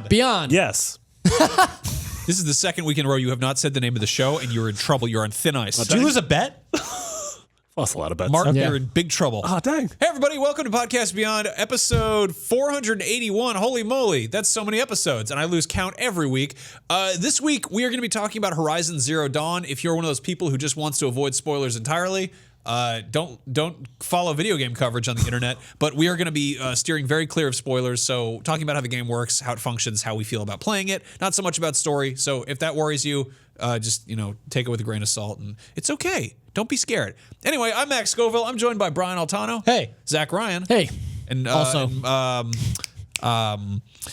Beyond. Yes. This is the second week in a row you have not said the name of the show, and you're in trouble. You're on thin ice. Did you lose a bet? Lost a lot of bets. Martin, you're in big trouble. Oh, dang. Hey, everybody. Welcome to Podcast Beyond, episode 481. Holy moly. That's so many episodes, and I lose count every week. This week, we are going to be talking about Horizon Zero Dawn. If you're one of those people who just wants to avoid spoilers entirely, don't follow video game coverage on the internet. But we are going to be steering very clear of spoilers. So talking about how the game works, how it functions, how we feel about playing it, not so much about story. So if that worries you, just take it with a grain of salt, and it's okay. Don't be scared. Anyway, I'm Max Scoville. I'm joined by Brian Altano. Hey. Zach Ryan. Hey. And Also.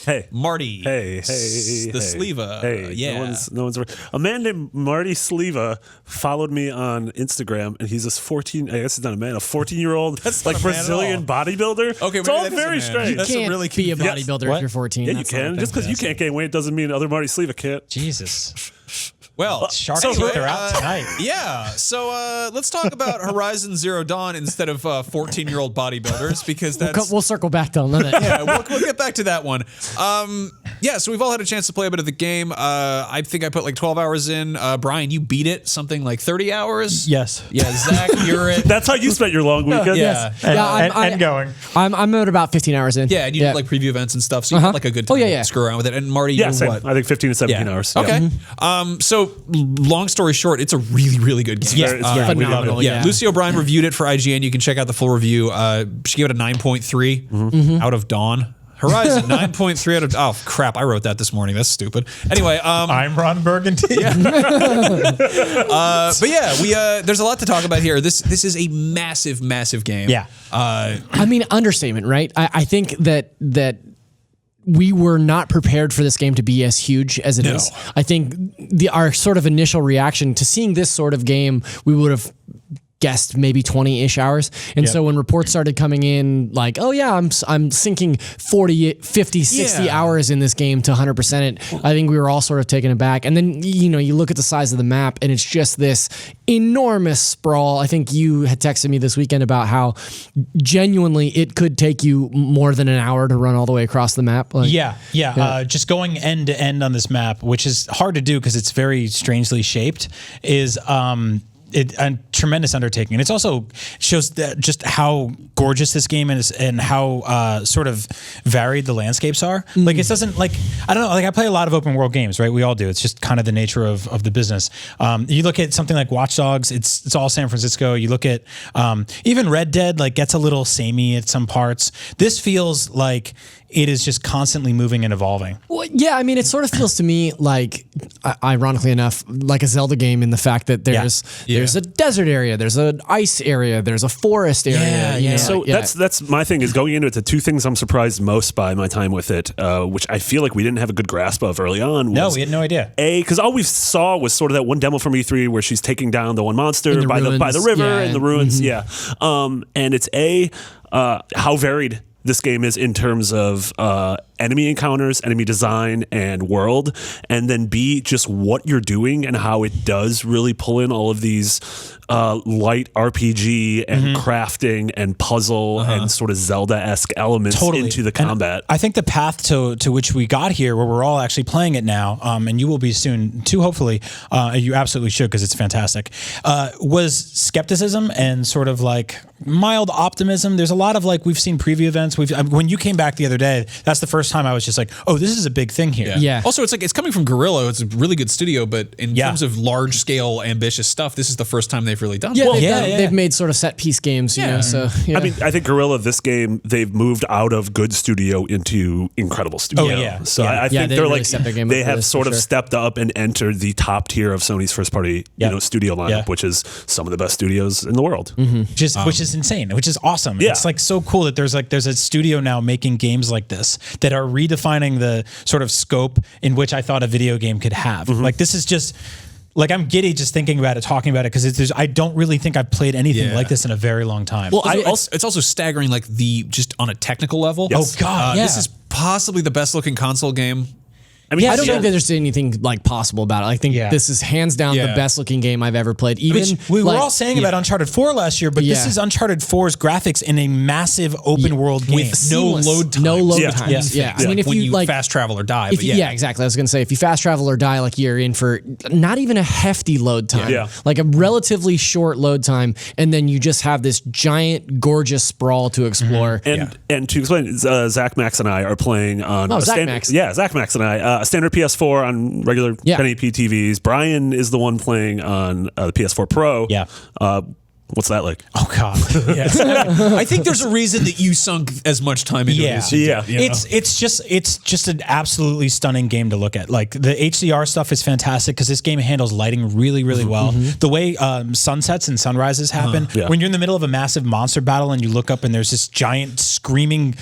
Hey. Marty. Hey. The Sleva. Hey. Yeah. No one's. A man named Marty Sleva followed me on Instagram, and he's this 14. I guess he's not a man. A 14-year-old That's not like a man at Brazilian bodybuilder. Okay, it's maybe all that is a very man. strange. That's You a can't really be a conf- bodybuilder What? if you're 14. Yeah, you That's not a can. thing. Just because you can't gain weight doesn't mean other Marty Sleva can't. Jesus. Well, Sharks anyway, they're out tonight. Yeah, so let's talk about Horizon Zero Dawn instead of 14-year-old bodybuilders, because that's... We'll circle back to that. Yeah, we'll get back to that one. Yeah, so we've all had a chance to play a bit of the game. I think I put like 12 hours in. Brian, you beat it, something like 30 hours? Yes. Yeah, Zach, you're at... That's how you spent your long weekend. Yeah. And going. I'm at about 15 hours in. Yeah, and you did like preview events and stuff, so you had like a good time to screw around with it. And Marty, Yeah, you're same. what? I think 15 to 17 hours. Okay. Yeah. So long story short, it's a really, really good game. It's very phenomenal. good. Yeah, Lucy O'Brien reviewed it for IGN. You can check out the full review. She gave it a 9.3 out of Dawn. Horizon 9.3 out of... Oh, crap. I wrote that this morning. That's stupid. Anyway. I'm Ron Burgundy. Yeah. But yeah, there's a lot to talk about here. This is a massive, massive game. Yeah. I mean, understatement, right? I think that we were not prepared for this game to be as huge as it is. I think our sort of initial reaction to seeing this sort of game, we would have guessed maybe 20-ish hours. And so when reports started coming in like, oh yeah, I'm sinking 40, 50, 60 hours in this game to 100% it, I think we were all sort of taken aback. And then, you look at the size of the map and it's just this enormous sprawl. I think you had texted me this weekend about how genuinely it could take you more than an hour to run all the way across the map. Like, Just going end to end on this map, which is hard to do because it's very strangely shaped, is a tremendous undertaking. And it's also shows that just how gorgeous this game is and how sort of varied the landscapes are. Like it doesn't I don't know, I play a lot of open world games, right? We all do. It's just kind of the nature of the business. You look at something like Watch Dogs, it's all San Francisco. You look at even Red Dead gets a little samey at some parts. This feels like it is just constantly moving and evolving. Well, yeah, I mean, it sort of feels to me like, ironically enough, like a Zelda game in the fact that there's a desert area, there's an ice area, there's a forest area. So that's my thing is going into it. The two things I'm surprised most by my time with it, which I feel like we didn't have a good grasp of early on. No, we had no idea. Because all we saw was sort of that one demo from E3 where she's taking down the one monster by the river in the ruins. And it's how varied this game is in terms of enemy encounters, enemy design, and world, and then B, just what you're doing and how it does really pull in all of these light RPG and crafting and puzzle and sort of Zelda-esque elements into the combat. And I think the path to which we got here, where we're all actually playing it now, and you will be soon too, hopefully, you absolutely should because it's fantastic, was skepticism and sort of like mild optimism. There's a lot of we've seen preview events. When you came back the other day, that's the first time I was just like, oh, this is a big thing here. Yeah. Also, it's coming from Guerrilla. It's a really good studio, but in terms of large scale, ambitious stuff, this is the first time they've really done that. They've made sort of set piece games, you know. So I mean, I think Guerrilla, this game, they've moved out of good studio into incredible studio. Oh, yeah. So I think they they're really like stepped their game up they for have this, sort for of sure. stepped up and entered the top tier of Sony's first party studio lineup, which is some of the best studios in the world. Which is insane, which is awesome. Yeah. It's so cool that there's a studio now making games like this that are redefining the sort of scope in which I thought a video game could have. This is just I'm giddy just thinking about it, talking about it, because I don't really think I've played anything like this in a very long time. Well, it's also staggering, just on a technical level. Yes. Oh God, This is possibly the best looking console game I mean, I don't think that there's anything like possible about it. I think this is hands down the best looking game I've ever played. Even we were all saying about Uncharted 4 last year, but this is Uncharted 4's graphics in a massive open world game. With no load times. No load times. Yeah. I mean, if when you like fast travel or die. Exactly. I was going to say, if you fast travel or die, like you're in for not even a hefty load time, like a relatively short load time, and then you just have this giant, gorgeous sprawl to explore. And to explain, Zach Max and I are playing on Zach Max and I a standard PS4 on regular 1080p TVs. Brian is the one playing on the PS4 Pro. What's that like? Oh God! I think there's a reason that you sunk as much time into this. It's just an absolutely stunning game to look at. Like the HDR stuff is fantastic because this game handles lighting really, really well. The way sunsets and sunrises happen when you're in the middle of a massive monster battle and you look up and there's this giant screaming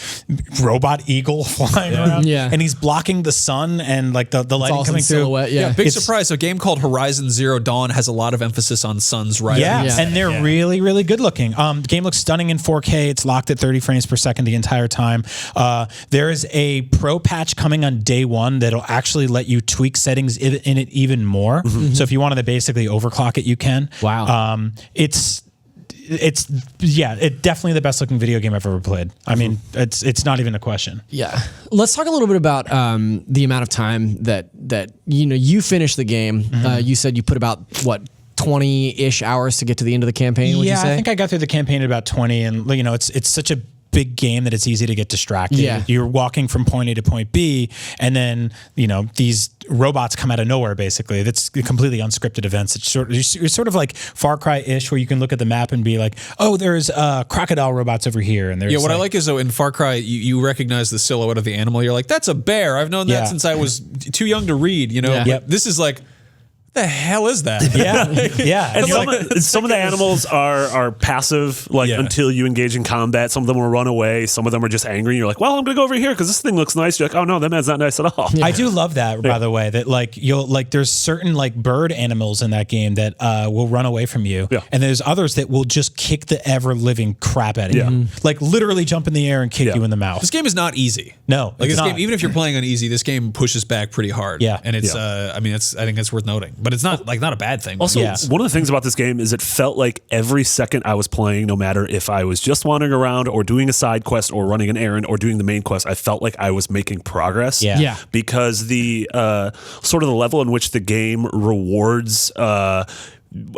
robot eagle flying around, and he's blocking the sun and like the lighting coming through. Big surprise. So a game called Horizon Zero Dawn has a lot of emphasis on suns rising. And they're really, really good looking. The game looks stunning in 4K. It's locked at 30 frames per second the entire time. There is a pro patch coming on day one that'll actually let you tweak settings in it even more. So if you wanted to basically overclock it, you can. Wow. It's definitely the best looking video game I've ever played. I mean, it's not even a question. Yeah. Let's talk a little bit about the amount of time that you finished the game. You said you put about 20-ish hours to get to the end of the campaign, would you say? I think I got through the campaign at about 20, and it's such a big game that it's easy to get distracted. You're walking from point A to point B, and then these robots come out of nowhere. Basically, that's completely unscripted events. It's sort of like Far Cry-ish, where you can look at the map and be like, oh, there's crocodile robots over here, and there's what I like is though in Far Cry you recognize the silhouette of the animal. You're like, that's a bear. I've known that since I was too young to read. But this is like, the hell is that? And some of the animals are passive, until you engage in combat. Some of them will run away. Some of them are just angry. You're like, well, I'm gonna go over here because this thing looks nice. You're like, oh no, that man's not nice at all. I do love that, by the way. That there's certain bird animals in that game that will run away from you, and there's others that will just kick the ever living crap out of you, like literally jump in the air and kick you in the mouth. This game is not easy. No, this game, even if you're playing on easy, this game pushes back pretty hard. And it's I think that's worth noting. But it's not not a bad thing. Also, one of the things about this game is it felt like every second I was playing, no matter if I was just wandering around or doing a side quest or running an errand or doing the main quest, I felt like I was making progress. Because the sort of the level in which the game rewards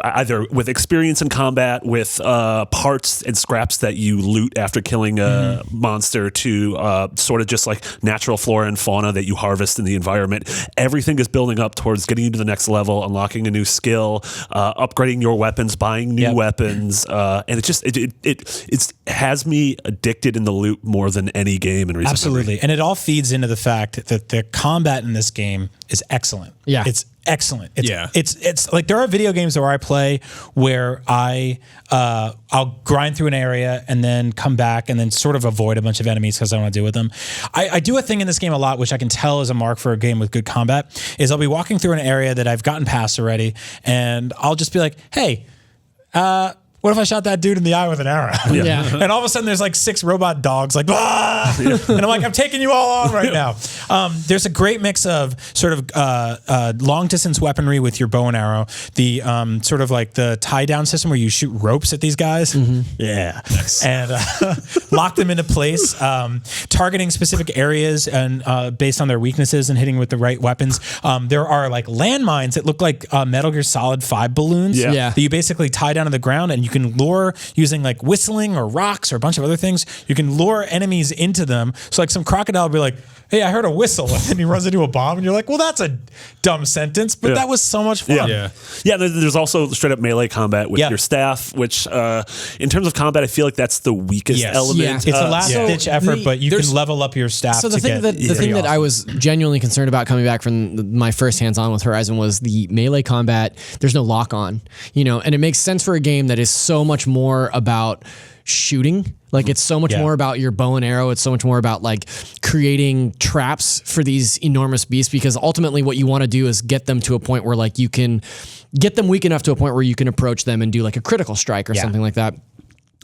either with experience in combat, with parts and scraps that you loot after killing a monster, to sort of just like natural flora and fauna that you harvest in the environment. Everything is building up towards getting you to the next level, unlocking a new skill, upgrading your weapons, buying new weapons, and it has me addicted in the loop more than any game in recent memory. And it all feeds into the fact that the combat in this game is excellent. It's excellent. It's like there are video games where I play where I'll grind through an area and then come back and then sort of avoid a bunch of enemies because I don't want to deal with them. I do a thing in this game a lot, which I can tell is a mark for a game with good combat, is I'll be walking through an area that I've gotten past already, and I'll just be like, hey, what if I shot that dude in the eye with an arrow? And all of a sudden there's like 6 robot dogs like, ah! And I'm like, I'm taking you all on right now. There's a great mix of sort of long distance weaponry with your bow and arrow, the sort of like the tie down system where you shoot ropes at these guys. And lock them into place, targeting specific areas and based on their weaknesses and hitting with the right weapons. There are like landmines that look like Metal Gear Solid 5 balloons that you basically tie down to the ground, and you can lure using like whistling or rocks or a bunch of other things. You can lure enemies into them. So like some crocodile will be like, hey, I heard a whistle, and then he runs into a bomb, and you're like, well, that's a dumb sentence, but that was so much fun. There's also straight up melee combat with your staff, which in terms of combat, I feel like that's the weakest element. It's a last ditch effort, but you can level up your staff. So the thing that I was genuinely concerned about coming back from my first hands-on with Horizon was the melee combat. There's no lock-on, and it makes sense for a game that is so much more about shooting. Like it's so much more about your bow and arrow. It's so much more about like creating traps for these enormous beasts, because ultimately what you want to do is get them to a point where like you can get them weak enough to a point where you can approach them and do like a critical strike or something like that.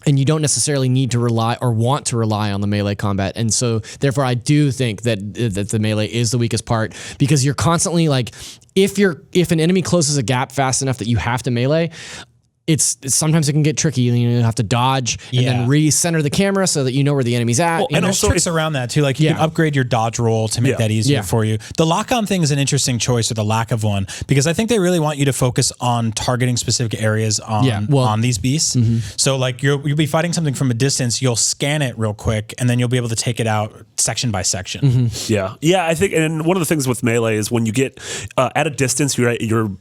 and you don't necessarily need to rely or want to rely on the melee combat. And so therefore I do think that the melee is the weakest part, because you're constantly like, if an enemy closes a gap fast enough that you have to melee, it's sometimes it can get tricky. You have to dodge and then recenter the camera so that you know where the enemy's at. Well, and there's tricks around that too. Like you can upgrade your dodge roll to make that easier for you. The lock-on thing is an interesting choice, or the lack of one, because I think they really want you to focus on targeting specific areas on these beasts. So like you'll be fighting something from a distance, you'll scan it real quick, and then you'll be able to take it out section by section. Yeah, I think, and one of the things with melee is when you get at a distance, you're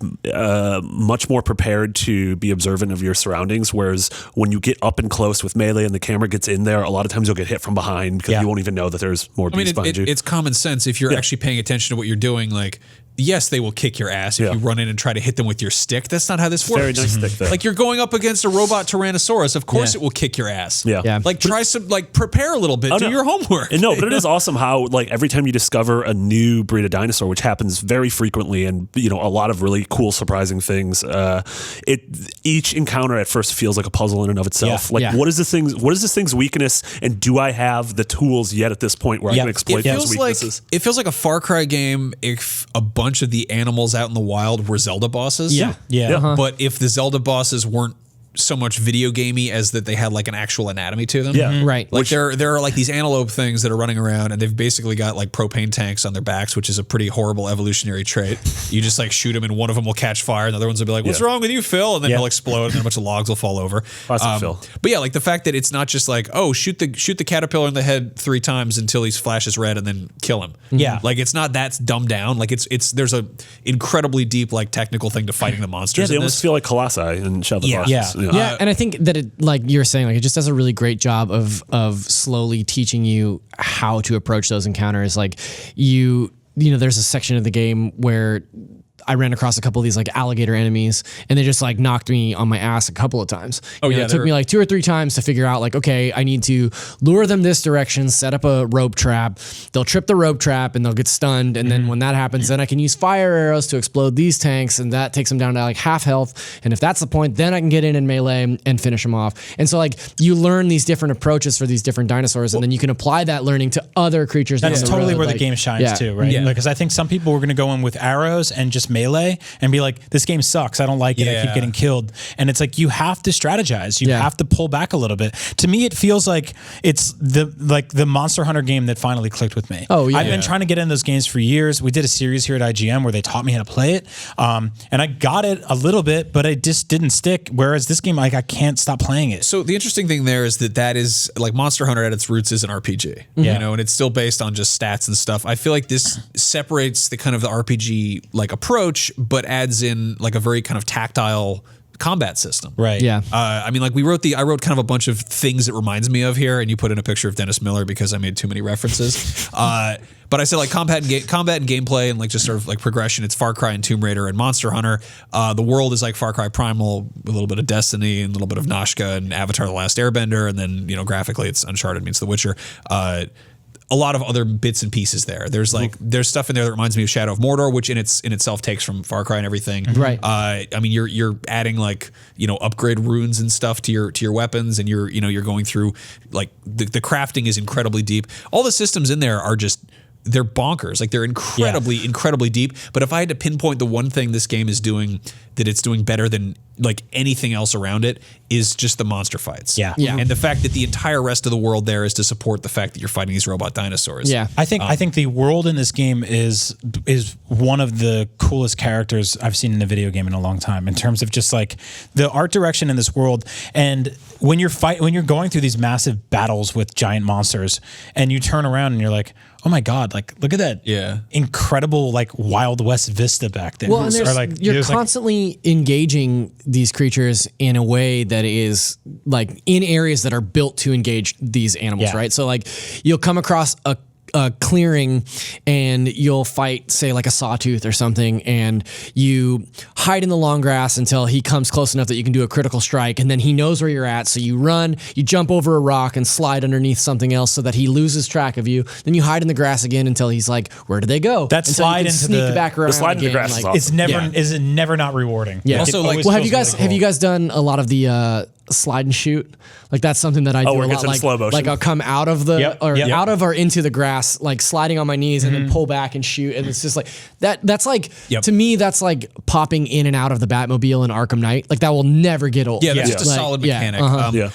much more prepared to be observant of your surroundings, whereas when you get up and close with melee and the camera gets in there, a lot of times you'll get hit from behind because you won't even know that there's more beasts behind you. It's common sense if you're actually paying attention to what you're doing. Like, yes, they will kick your ass if you run in and try to hit them with your stick. That's not how this works. Very nice stick thing. Like, you're going up against a robot Tyrannosaurus. Of course it will kick your ass. Yeah. Like, try some, like, prepare a little bit. Do your homework. No, but it is awesome how, like, every time you discover a new breed of dinosaur, which happens very frequently, and, a lot of really cool, surprising things, each encounter at first feels like a puzzle in and of itself. What is this thing's weakness, and do I have the tools yet at this point where I can exploit those weaknesses? It feels like a Far Cry game if a bunch of the animals out in the wild were Zelda bosses. But if the Zelda bosses weren't so much video gamey as that they had like an actual anatomy to them. Right. Like there are like these antelope things that are running around, and they've basically got like propane tanks on their backs, which is a pretty horrible evolutionary trait. You just like shoot them, and one of them will catch fire, and the other ones will be like, "What's wrong with you, Phil?" And then he'll explode, and then a bunch of logs will fall over. Phil. But yeah, like the fact that it's not just like, oh, shoot the caterpillar in the head 3 times until he flashes red, and then kill him. Like it's not that dumbed down. Like it's there's a incredibly deep like technical thing to fighting the monsters. They almost feel like Colossi and Shadow of the Colossus. Yeah, and I think that it, like you're saying, like it just does a really great job of slowly teaching you how to approach those encounters. Like there's a section of the game where I ran across a couple of these like alligator enemies, and they just like knocked me on my ass a couple of times. It took me like 2 or 3 times to figure out like, okay, I need to lure them this direction, set up a rope trap. They'll trip the rope trap and they'll get stunned. And then when that happens, then I can use fire arrows to explode these tanks, and that takes them down to like half health. And if that's the point, then I can get in melee and finish them off. And so like you learn these different approaches for these different dinosaurs, and then you can apply that learning to other creatures. That's totally where the game shines too, right? Because I think some people were going to go in with arrows and just melee and be like, this game sucks, I don't like it, I keep getting killed. And it's like, you have to strategize, you have to pull back a little bit. To me, it feels like it's the Monster Hunter game that finally clicked with me. I've been trying to get in those games for years. We did a series here at IGM where they taught me how to play it, and I got it a little bit, but it just didn't stick. Whereas this game, like, I can't stop playing it. So the interesting thing there is that is like Monster Hunter at its roots is an RPG, and it's still based on just stats and stuff. I feel like this separates the kind of the RPG like approach, but adds in like a very kind of tactile combat system. Right. Yeah. I mean, like I wrote kind of a bunch of things it reminds me of here, and you put in a picture of Dennis Miller because I made too many references. But I said like combat and gameplay and like just sort of like progression. It's Far Cry and Tomb Raider and Monster Hunter. The world is like Far Cry Primal, a little bit of Destiny and a little bit of Nashka and Avatar: The Last Airbender, and then graphically it's Uncharted meets The Witcher. A lot of other bits and pieces there. There's stuff in there that reminds me of Shadow of Mordor, which in itself takes from Far Cry and everything. Right. I mean, you're adding like upgrade runes and stuff to your weapons, and you're going through like the crafting is incredibly deep. All the systems in there are just, they're bonkers. Like they're incredibly deep. But if I had to pinpoint the one thing this game is doing that it's doing better than like anything else around it, is just the monster fights. Yeah. And the fact that the entire rest of the world there is to support the fact that you're fighting these robot dinosaurs. Yeah. I think the world in this game is one of the coolest characters I've seen in a video game in a long time, in terms of just like the art direction in this world. And when you're going through these massive battles with giant monsters, and you turn around and you're like, oh my God, like look at that incredible like Wild West vista back then. Well, and you're constantly engaging these creatures in a way that is like in areas that are built to engage these animals, right? So like you'll come across a clearing and you'll fight, say, like a sawtooth or something, and you hide in the long grass until he comes close enough that you can do a critical strike, and then he knows where you're at, so you run, you jump over a rock and slide underneath something else so that he loses track of you. Then you hide in the grass again until he's like, where did they go? That slide into the slide in the grass is awesome. It's never not rewarding. Yeah. Also, like, well, have you guys done a lot of the slide and shoot. Like that's something that I do a lot. Like, slow motion. like I'll come out of the out of or into the grass, like sliding on my knees and then pull back and shoot. And it's just like that. That's like to me, that's like popping in and out of the Batmobile in Arkham Knight. Like that will never get old. Yeah, that's just a solid mechanic.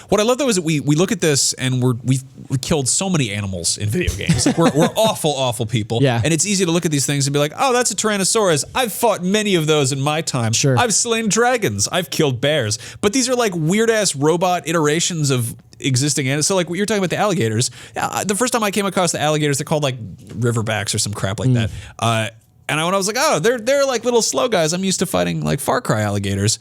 What I love though is that we look at this and we killed so many animals in video games. Like we're awful people. Yeah. And it's easy to look at these things and be like, oh, that's a Tyrannosaurus. I've fought many of those in my time. Sure. I've slain dragons. I've killed bears. But these are like weird ass robot iterations of existing animals. So like what you're talking about the alligators. The first time I came across the alligators, they're called like riverbacks or some crap like that. And when I was like, oh, they're like little slow guys. I'm used to fighting like Far Cry alligators.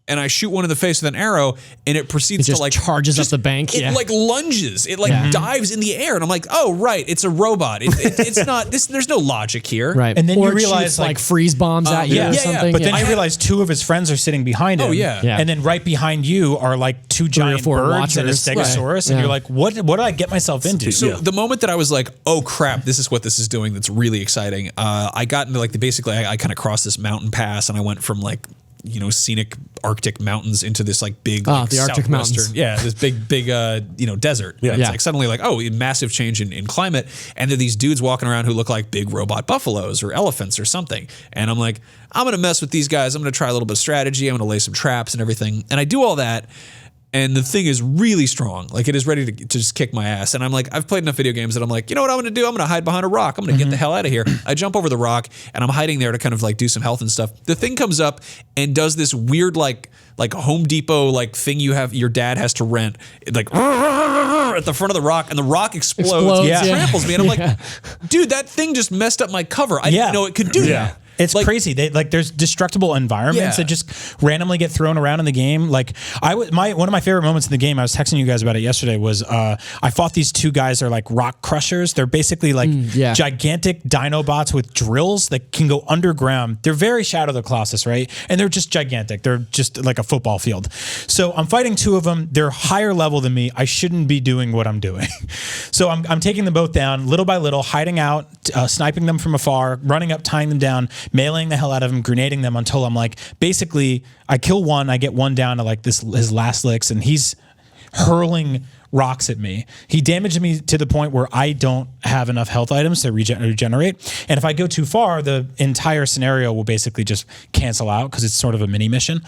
And I shoot one in the face with an arrow, and it proceeds to like charges up the bank. It like lunges. It like dives in the air, and I'm like, oh right, it's a robot. It's not. There's no logic here. Right. And then or you realize like freeze bombs at you or something. But then you realize two of his friends are sitting behind him. Oh yeah. And then right behind you are like two giant birds and a stegosaurus, and you're like, what did I get myself into? So the moment that I was like, oh crap, this is what this is doing. That's really exciting. I got into like I kind of crossed this mountain pass, and I went from like, you know, scenic Arctic mountains into this like big like, the Arctic mountains. Yeah, this big you know, desert. Yeah. It's like suddenly like, oh, massive change in climate, and there are these dudes walking around who look like big robot buffaloes or elephants or something. And I'm like, I'm gonna mess with these guys. I'm gonna try a little bit of strategy. I'm gonna lay some traps and everything. And I do all that. And the thing is really strong. Like it is ready to just kick my ass. And I'm like, I've played enough video games that I'm like, you know what I'm going to do? I'm going to hide behind a rock. I'm going to get the hell out of here. I jump over the rock and I'm hiding there to kind of like do some health and stuff. The thing comes up and does this weird like Home Depot like thing your dad has to rent. It like at the front of the rock, and the rock explodes and tramples me. And I'm like, dude, that thing just messed up my cover. I didn't know it could do that. It's like, crazy. There's destructible environments that just randomly get thrown around in the game. Like one of my favorite moments in the game, I was texting you guys about it yesterday, was I fought these two guys. They're like rock crushers. They're basically like gigantic Dinobots with drills that can go underground. They're very Shadow of the Colossus, right? And they're just gigantic. They're just like a football field. So I'm fighting two of them. They're higher level than me. I shouldn't be doing what I'm doing. So I'm taking them both down little by little, hiding out, sniping them from afar, running up, tying them down, meleeing the hell out of him, grenading them until I'm like, basically, I kill one, I get one down to like his last licks, and he's hurling rocks at me. He damaged me to the point where I don't have enough health items to regenerate. And if I go too far, the entire scenario will basically just cancel out because it's sort of a mini mission.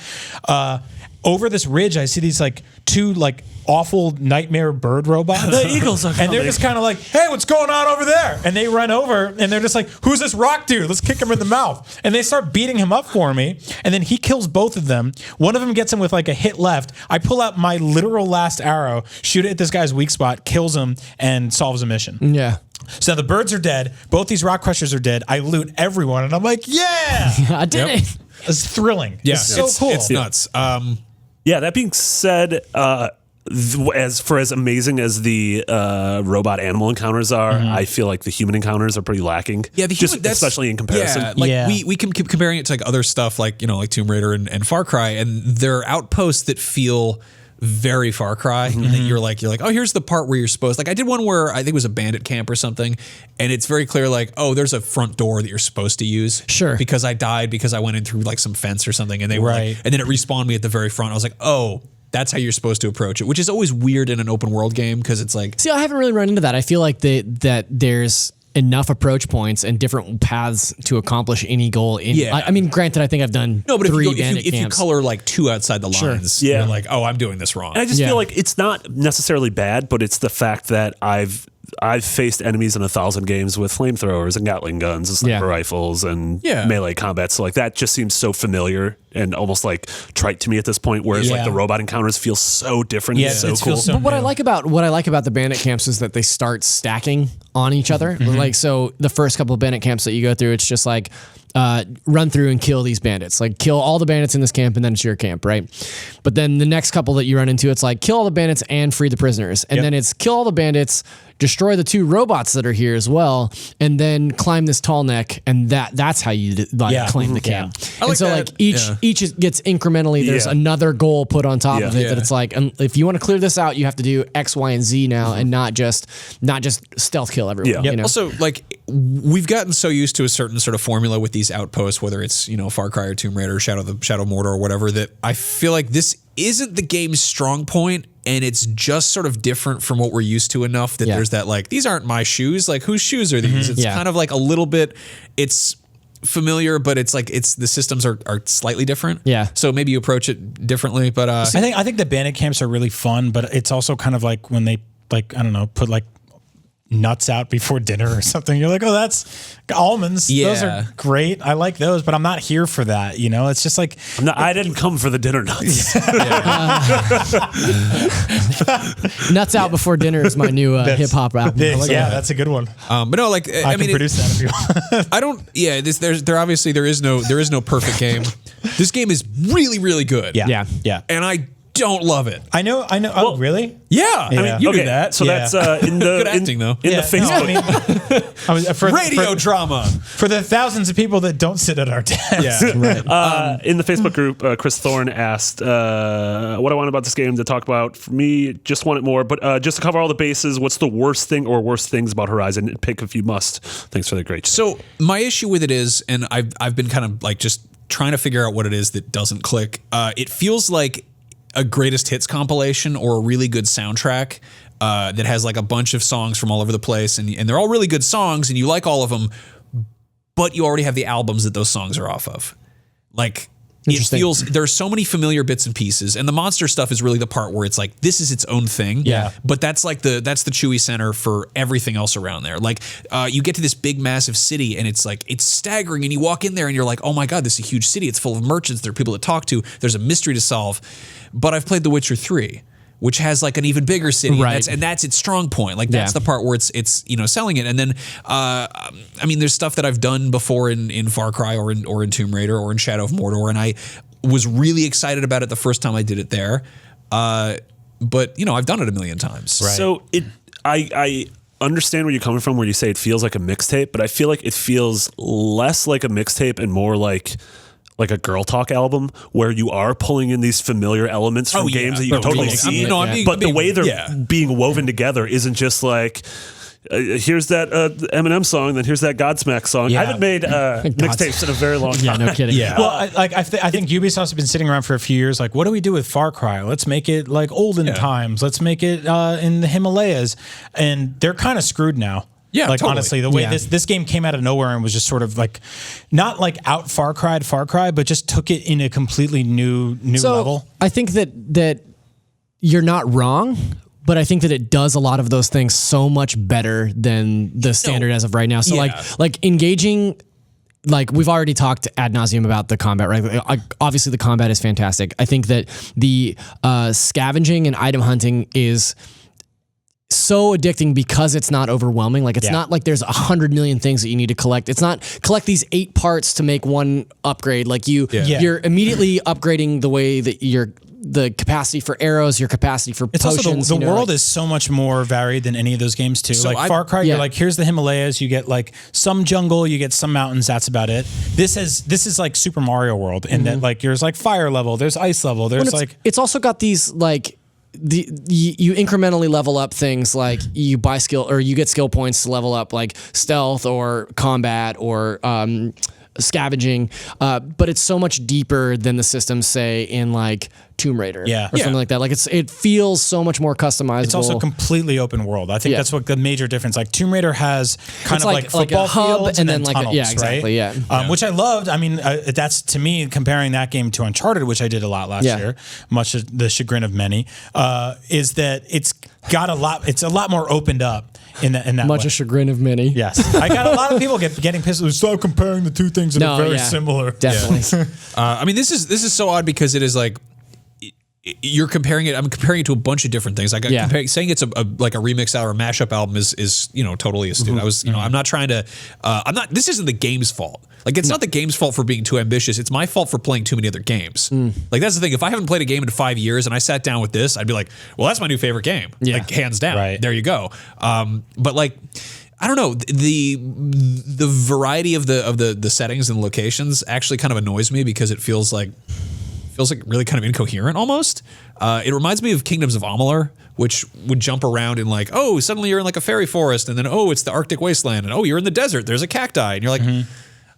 Over this ridge, I see these like two like awful nightmare bird robots. The eagles are coming. And they're just kind of like, hey, what's going on over there? And they run over and they're just like, who's this rock dude? Let's kick him in the mouth. And they start beating him up for me. And then he kills both of them. One of them gets him with like a hit left. I pull out my literal last arrow, shoot it at this guy's weak spot, kills him, and solves a mission. Yeah. So the birds are dead. Both these rock crushers are dead. I loot everyone. And I'm like, yeah. I did it. It's thrilling. Yeah. It's so cool. It's nuts. Yeah, that being said, as amazing as the robot animal encounters are, I feel like the human encounters are pretty lacking. Yeah, especially in comparison. Yeah, like we can keep comparing it to like other stuff, like, you know, like Tomb Raider and Far Cry, and there are outposts that feel very Far Cry, and then you're like, oh, here's the part where you're supposed. Like I did one where I think it was a bandit camp or something, and it's very clear, like, oh, there's a front door that you're supposed to use. Sure. Because I died because I went in through like some fence or something, and they were like, and then it respawned me at the very front. I was like, oh, that's how you're supposed to approach it, which is always weird in an open world game because it's like. See, I haven't really run into that. I feel like that there's enough approach points and different paths to accomplish any goal. I mean, granted, I think I've done but if you color like two outside the lines, you're like, oh, I'm doing this wrong. And I just feel like it's not necessarily bad, but it's the fact that I've faced enemies in 1,000 games with flamethrowers and Gatling guns and sniper rifles and melee combat. So like that just seems so familiar and almost like trite to me at this point. Whereas like the robot encounters feel so different. Yeah, and so cool. But what I like about the bandit camps is that they start stacking on each other. Like so, the first couple of bandit camps that you go through, it's just like. Run through and kill these bandits. Like kill all the bandits in this camp and then it's your camp, right? But then the next couple that you run into, it's like kill all the bandits and free the prisoners. And then it's kill all the bandits, destroy the two robots that are here as well, and then climb this tall neck, and that's how you claim the camp. And so like each gets incrementally, there's another goal put on top of it that it's like, if you want to clear this out, you have to do X, Y, and Z now, and not just stealth kill everyone. You know? Also, like we've gotten so used to a certain sort of formula with these outposts, whether it's, you know, Far Cry or Tomb Raider, Shadow of Mordor or whatever, that I feel like this isn't the game's strong point, and it's just sort of different from what we're used to enough that there's that like, these aren't my shoes. Like, whose shoes are these? It's kind of like a little bit, it's familiar, but it's like the systems are slightly different. Yeah. So maybe you approach it differently. But I think the bandit camps are really fun, but it's also kind of like when they like, I don't know, put like nuts out before dinner or something. You're like, oh, that's almonds. Yeah. Those are great. I like those, but I'm not here for that. You know, it's just like I didn't come for the dinner nuts. Nuts Out Before Dinner is my new hip hop album. That's a good one. but no, like I mean, produce that if you want. I don't. Yeah, there obviously there is no perfect game. This game is really, really good. Yeah. And I don't love it. I know. Oh, really? Yeah. I mean, you do that. So that's in the good acting though. In the Facebook. I was, Radio drama for the thousands of people that don't sit at our desk. Yeah. Right. In the Facebook group, Chris Thorne asked what I want about this game to talk about. For me, just want it more, but just to cover all the bases, what's the worst thing or worst things about Horizon? Pick if you must. Thanks for the great. So my issue with it is, and I've been kind of like just trying to figure out what it is that doesn't click. It feels like a greatest hits compilation or a really good soundtrack that has like a bunch of songs from all over the place, and they're all really good songs, and you like all of them, but you already have the albums that those songs are off of. Like, it feels there's so many familiar bits and pieces, and the monster stuff is really the part where it's like this is its own thing. Yeah. But that's like the Chewy center for everything else around there. Like you get to this big massive city, and it's like it's staggering, and you walk in there, and you're like, oh my god, this is a huge city. It's full of merchants. There are people to talk to. There's a mystery to solve. But I've played The Witcher 3, which has like an even bigger city, right? And that's its strong point. Like that's the part where it's selling it. And then I mean, there's stuff that I've done before in Far Cry or in Tomb Raider or in Shadow of Mordor, and I was really excited about it the first time I did it there. But I've done it a million times. Right. So I understand where you're coming from, where you say it feels like a mixtape, but I feel like it feels less like a mixtape and more like a girl talk album, where you are pulling in these familiar elements from games that you totally see. But the way they're being woven together isn't just like, here's that Eminem song, then here's that Godsmack song. Yeah. I haven't made mixtapes in a very long time. Yeah, no kidding. Well, I think Ubisoft's been sitting around for a few years. Like, what do we do with Far Cry? Let's make it like olden times. Let's make it in the Himalayas, and they're kind of screwed now. Yeah, like totally. Honestly, the way this game came out of nowhere and was just sort of like, not like out Far Cry, but just took it in a completely new level. I think that you're not wrong, but I think that it does a lot of those things so much better than the standard as of right now. So like engaging. Like we've already talked ad nauseum about the combat, right? Obviously, the combat is fantastic. I think that the scavenging and item hunting is so addicting because it's not overwhelming. Like it's not like there's 100 million things that you need to collect. It's not collect these 8 parts to make one upgrade. Like you're immediately upgrading the way that the capacity for arrows, your capacity for potions. Also the world is so much more varied than any of those games too. So like Far Cry, you're like, here's the Himalayas, you get like some jungle, you get some mountains, that's about it. This is like Super Mario World in that like there's like fire level, there's ice level, there's it's also got these like you incrementally level up things, like you buy skill or you get skill points to level up like stealth or combat or scavenging, but it's so much deeper than the systems say in like Tomb Raider or something like that. Like it feels so much more customizable. It's also completely open world. I think that's what the major difference. Like Tomb Raider has kind of like football a hub fields and then like tunnels, exactly, right? Which I loved. I mean, that's to me comparing that game to Uncharted, which I did a lot last year, much to the chagrin of many, is that it's got a lot. It's a lot more opened up. In that much a chagrin of many. Yes, I got a lot of people getting pissed. Stop comparing the two things that are very similar. Definitely. I mean, this is so odd because it is like you're comparing it. I'm comparing it to a bunch of different things. Like saying it's like a remix or a mashup album is totally astute. I was I'm not trying to. This isn't the game's fault. Like it's not the game's fault for being too ambitious. It's my fault for playing too many other games. Like that's the thing. If I haven't played a game in 5 years and I sat down with this, I'd be like, well, that's my new favorite game. Yeah. Like hands down. Right. There you go. But like, I don't know, the variety of the settings and locations actually kind of annoys me because it feels like really kind of incoherent almost. It reminds me of Kingdoms of Amalur, which would jump around in like, oh, suddenly you're in like a fairy forest, and then oh, it's the Arctic wasteland, and oh, you're in the desert. There's a cacti, and you're like.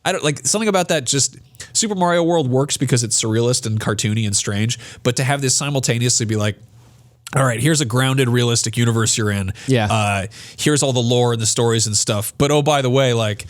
I don't like something about that just Super Mario World works because it's surrealist and cartoony and strange, but to have this simultaneously be like, all right, here's a grounded, realistic universe you're in. Yeah. Here's all the lore and the stories and stuff. But oh, by the way, like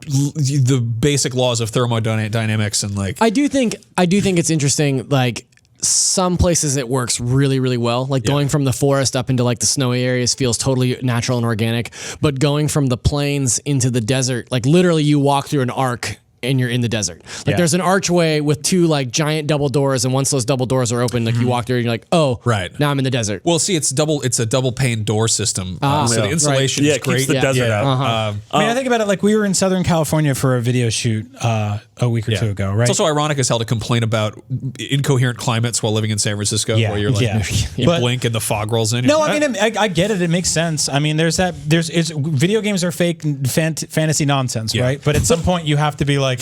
the basic laws of thermodynamics and like. I do think it's interesting. Like some places it works really, really well. Like going from the forest up into like the snowy areas feels totally natural and organic. But going from the plains into the desert, like literally you walk through an arc and you're in the desert. Like there's an archway with two like giant double doors, and once those double doors are open, like you walk through and you're like, oh, right, now I'm in the desert. Well, see, it's a double pane door system. So the insulation is great. Keeps the desert out. I mean, I think about it like we were in Southern California for a video shoot a week or two ago, right? It's also ironic as hell to complain about incoherent climates while living in San Francisco, where you're like, you blink and the fog rolls in. No, I mean, I get it. It makes sense. I mean, video games are fake fantasy nonsense, right? But at some point you have to be like,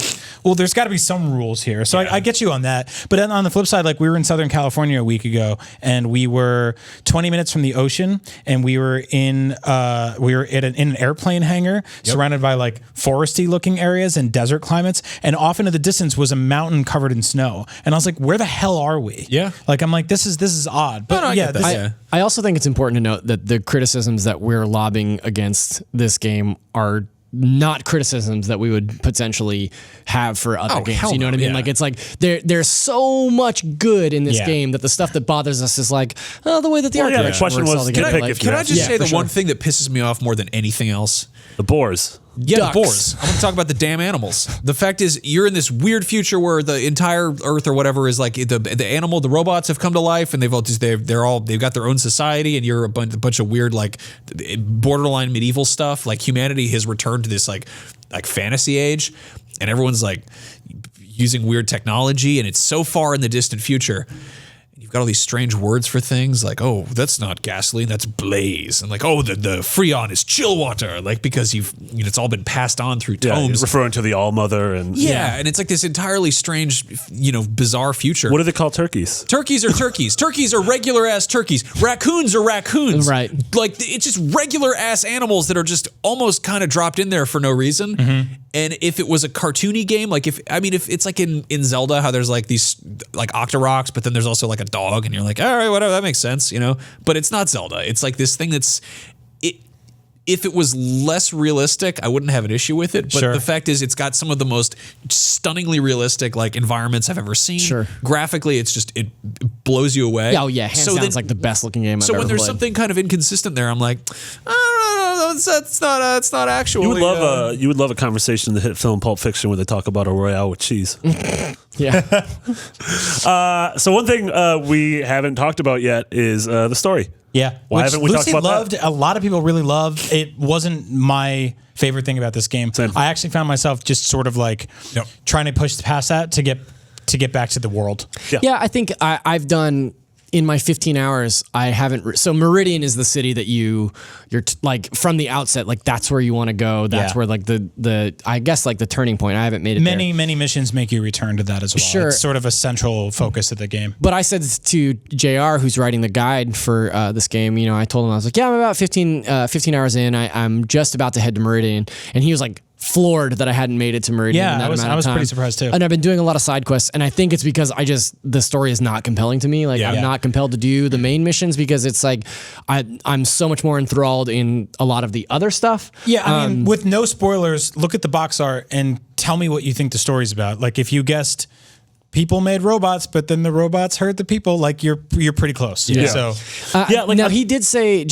well, there's got to be some rules here. So I get you on that. But then on the flip side, like we were in Southern California a week ago, and we were 20 minutes from the ocean, and we were in an airplane hangar surrounded by like foresty looking areas and desert climates, and off into the distance was a mountain covered in snow. And I was like, where the hell are we? Yeah. Like I'm like, this is odd. But I also think it's important to note that the criticisms that we're lobbing against this game are not criticisms that we would potentially have for other games. You know what I mean? Yeah. Like it's like there's so much good in this game that the stuff that bothers us is like, oh, the way that the art direction the question works was, all together. Can I just say the one thing that pisses me off more than anything else? The boars. Yeah, Ducks. the boars. I want to talk about the damn animals. The fact is, you're in this weird future where the entire Earth or whatever is like the robots have come to life, and they've got their own society, and you're a bunch of weird like borderline medieval stuff. Like humanity has returned to this like fantasy age, and everyone's like using weird technology, and it's so far in the distant future. You've got all these strange words for things like, oh, that's not gasoline, that's blaze. And like, oh, the Freon is chill water. Like, because it's all been passed on through tomes. Referring to the All-Mother. And and it's like this entirely strange, bizarre future. What do they call turkeys? Turkeys are turkeys. Turkeys are regular ass turkeys. Raccoons are raccoons. Right. Like, it's just regular ass animals that are just almost kind of dropped in there for no reason. Mm-hmm. And if it was a cartoony game, like if it's like in Zelda, how there's like these like Octoroks, but then there's also like a dog, and you're like, all right, whatever, that makes sense, But it's not Zelda. It's like this thing that's if it was less realistic, I wouldn't have an issue with it. But the fact is, it's got some of the most stunningly realistic like environments I've ever seen. Sure. Graphically, it blows you away. Oh yeah, hands down, it's like the best looking game I've ever played. So when there's something kind of inconsistent there, I'm like, it's not actually. You would love a conversation in the hit film Pulp Fiction where they talk about a Royale with cheese. Yeah. So one thing we haven't talked about yet is the story. Yeah. Why haven't we talked about that? A lot of people really loved. It wasn't my favorite thing about this game. Same. I actually found myself just sort of like trying to push past that to get back to the world. Yeah, I think I've done in my 15 hours, I haven't. So Meridian is the city that you're like from the outset, like that's where you want to go. That's where like the I guess like the turning point. I haven't made it. Many missions make you return to that as well. Sure. It's sort of a central focus of the game. But I said to JR, who's writing the guide for this game, I told him, I was like, yeah, I'm about 15 hours in. I'm just about to head to Meridian, and he was like floored that I hadn't made it to Meridian. Yeah, I was pretty surprised too. And I've been doing a lot of side quests, and I think it's because the story is not compelling to me. Like I'm not compelled to do the main missions because it's like I'm so much more enthralled in a lot of the other stuff. Yeah, I mean, with no spoilers, look at the box art and tell me what you think the story's about. Like if you guessed people made robots, but then the robots hurt the people, like you're pretty close. Yeah. So now JR did say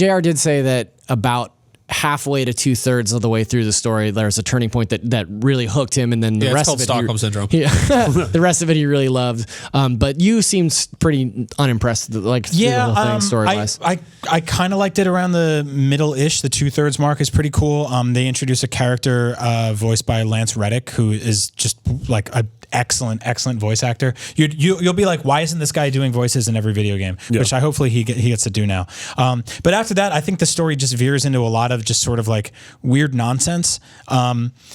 that about halfway to 2/3 of the way through the story, there's a turning point that really hooked him, and then the rest of it, Stockholm syndrome. Yeah, the rest of it he really loved. But you seemed pretty unimpressed, like the whole thing story wise. I kind of liked it around the middle-ish. The 2/3 mark is pretty cool. They introduce a character voiced by Lance Reddick, who is just like a excellent voice actor. You'll be like, why isn't this guy doing voices in every video game? Yeah. Which hopefully he gets to do now. But after that, I think the story just veers into a lot of just sort of like weird nonsense.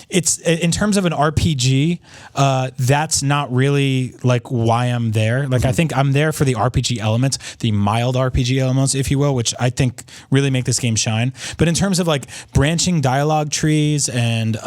It's in terms of an RPG, that's not really like why I'm there. Like I think I'm there for the RPG elements, the mild RPG elements, if you will, which I think really make this game shine. But in terms of like branching dialogue trees and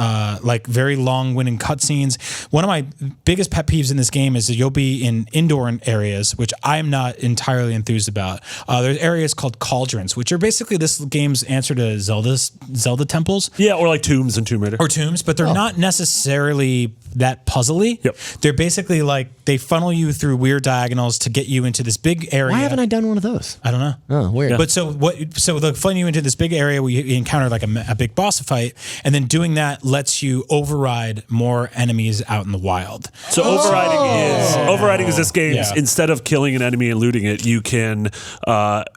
like very long-winded cutscenes, one of my biggest pet peeves in this game is that you'll be in indoor areas, which I'm not entirely enthused about. There's areas called cauldrons, which are basically this game's answer to Zelda temples. Yeah, or like tombs in Tomb Raider. Or tombs, but they're not necessarily that puzzly. Yep. They're basically like they funnel you through weird diagonals to get you into this big area. Why haven't I done one of those? I don't know. Oh, weird. But so they'll funnel you into this big area where you encounter like a big boss fight, and then doing that lets you override more enemies out in the wild. So overriding is this game. Yeah. Instead of killing an enemy and looting it, you can,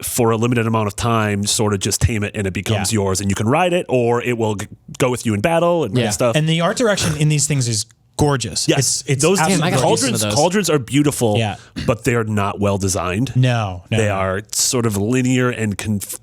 for a limited amount of time, sort of just tame it and it becomes yours, and you can ride it, or it will go with you in battle and stuff. And the art direction in these things is gorgeous. Yes, it's those cauldrons cauldrons are beautiful, Yeah. but they are not well designed. No. They are sort of linear and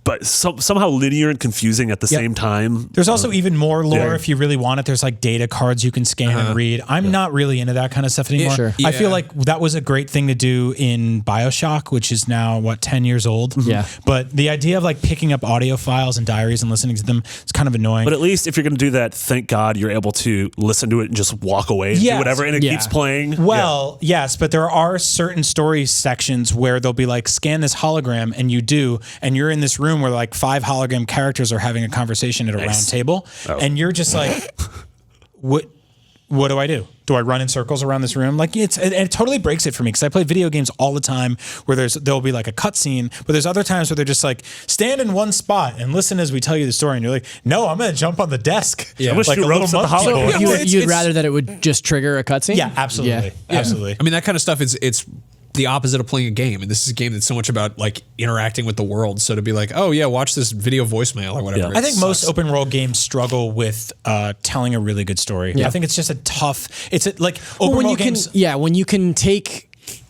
but somehow linear and confusing at the same time. There's also even more lore if you really want it. There's like data cards you can scan and read. I'm not really into that kind of stuff anymore. Sure. I feel like that was a great thing to do in BioShock, which is now 10 years old. Yeah. But the idea of like picking up audio files and diaries and listening to them is kind of annoying. But at least if you're going to do that, thank God you're able to listen to it and just walk away and do whatever, and it keeps playing. Well, yes, but there are certain story sections where they'll be like, scan this hologram, and you do, and you're in this room where like 5 hologram characters are having a conversation at a round table, and you're just like, what do I do? Do I run in circles around this room? Like it totally breaks it for me because I play video games all the time where there'll be like a cutscene, but there's other times where they're just like, stand in one spot and listen as we tell you the story, and you're like, no, I'm gonna jump on the desk. I'm gonna like shoot ropes at the hologram. So you'd rather that it would just trigger a cutscene? Yeah, absolutely, absolutely. I mean, that kind of stuff it's the opposite of playing a game, and this is a game that's so much about like interacting with the world. So to be like, oh yeah, watch this video voicemail or whatever. I think most open world games struggle with telling a really good story. I think it's just a tough. It's like open world games.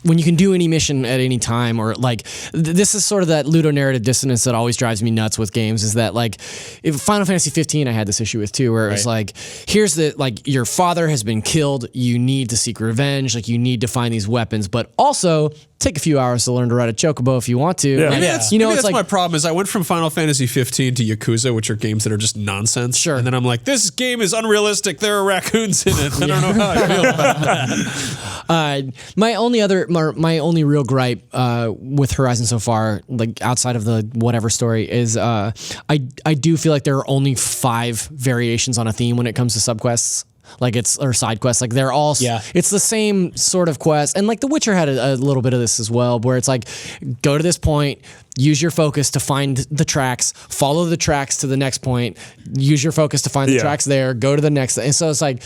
When you can do any mission at any time, or like this is sort of that ludonarrative dissonance that always drives me nuts with games, is that like if Final Fantasy 15 I had this issue with too, where it's like, here's the, like, your father has been killed, you need to seek revenge, like you need to find these weapons, but also take a few hours to learn to ride a chocobo if you want to. Yeah. Maybe Like, that's like, my problem is I went from Final Fantasy 15 to Yakuza, which are games that are just nonsense. Sure. And then I'm like, this game is unrealistic. There are raccoons in it. I don't know how I feel about that. My only real gripe with Horizon so far, like outside of the whatever story, is I do feel like there are only 5 variations on a theme when it comes to subquests. Like or side quests, like they're all, it's the same sort of quest. And like The Witcher had a little bit of this as well, where it's like, go to this point, use your focus to find the tracks, follow the tracks to the next point, use your focus to find the tracks there, go to the next. And so it's like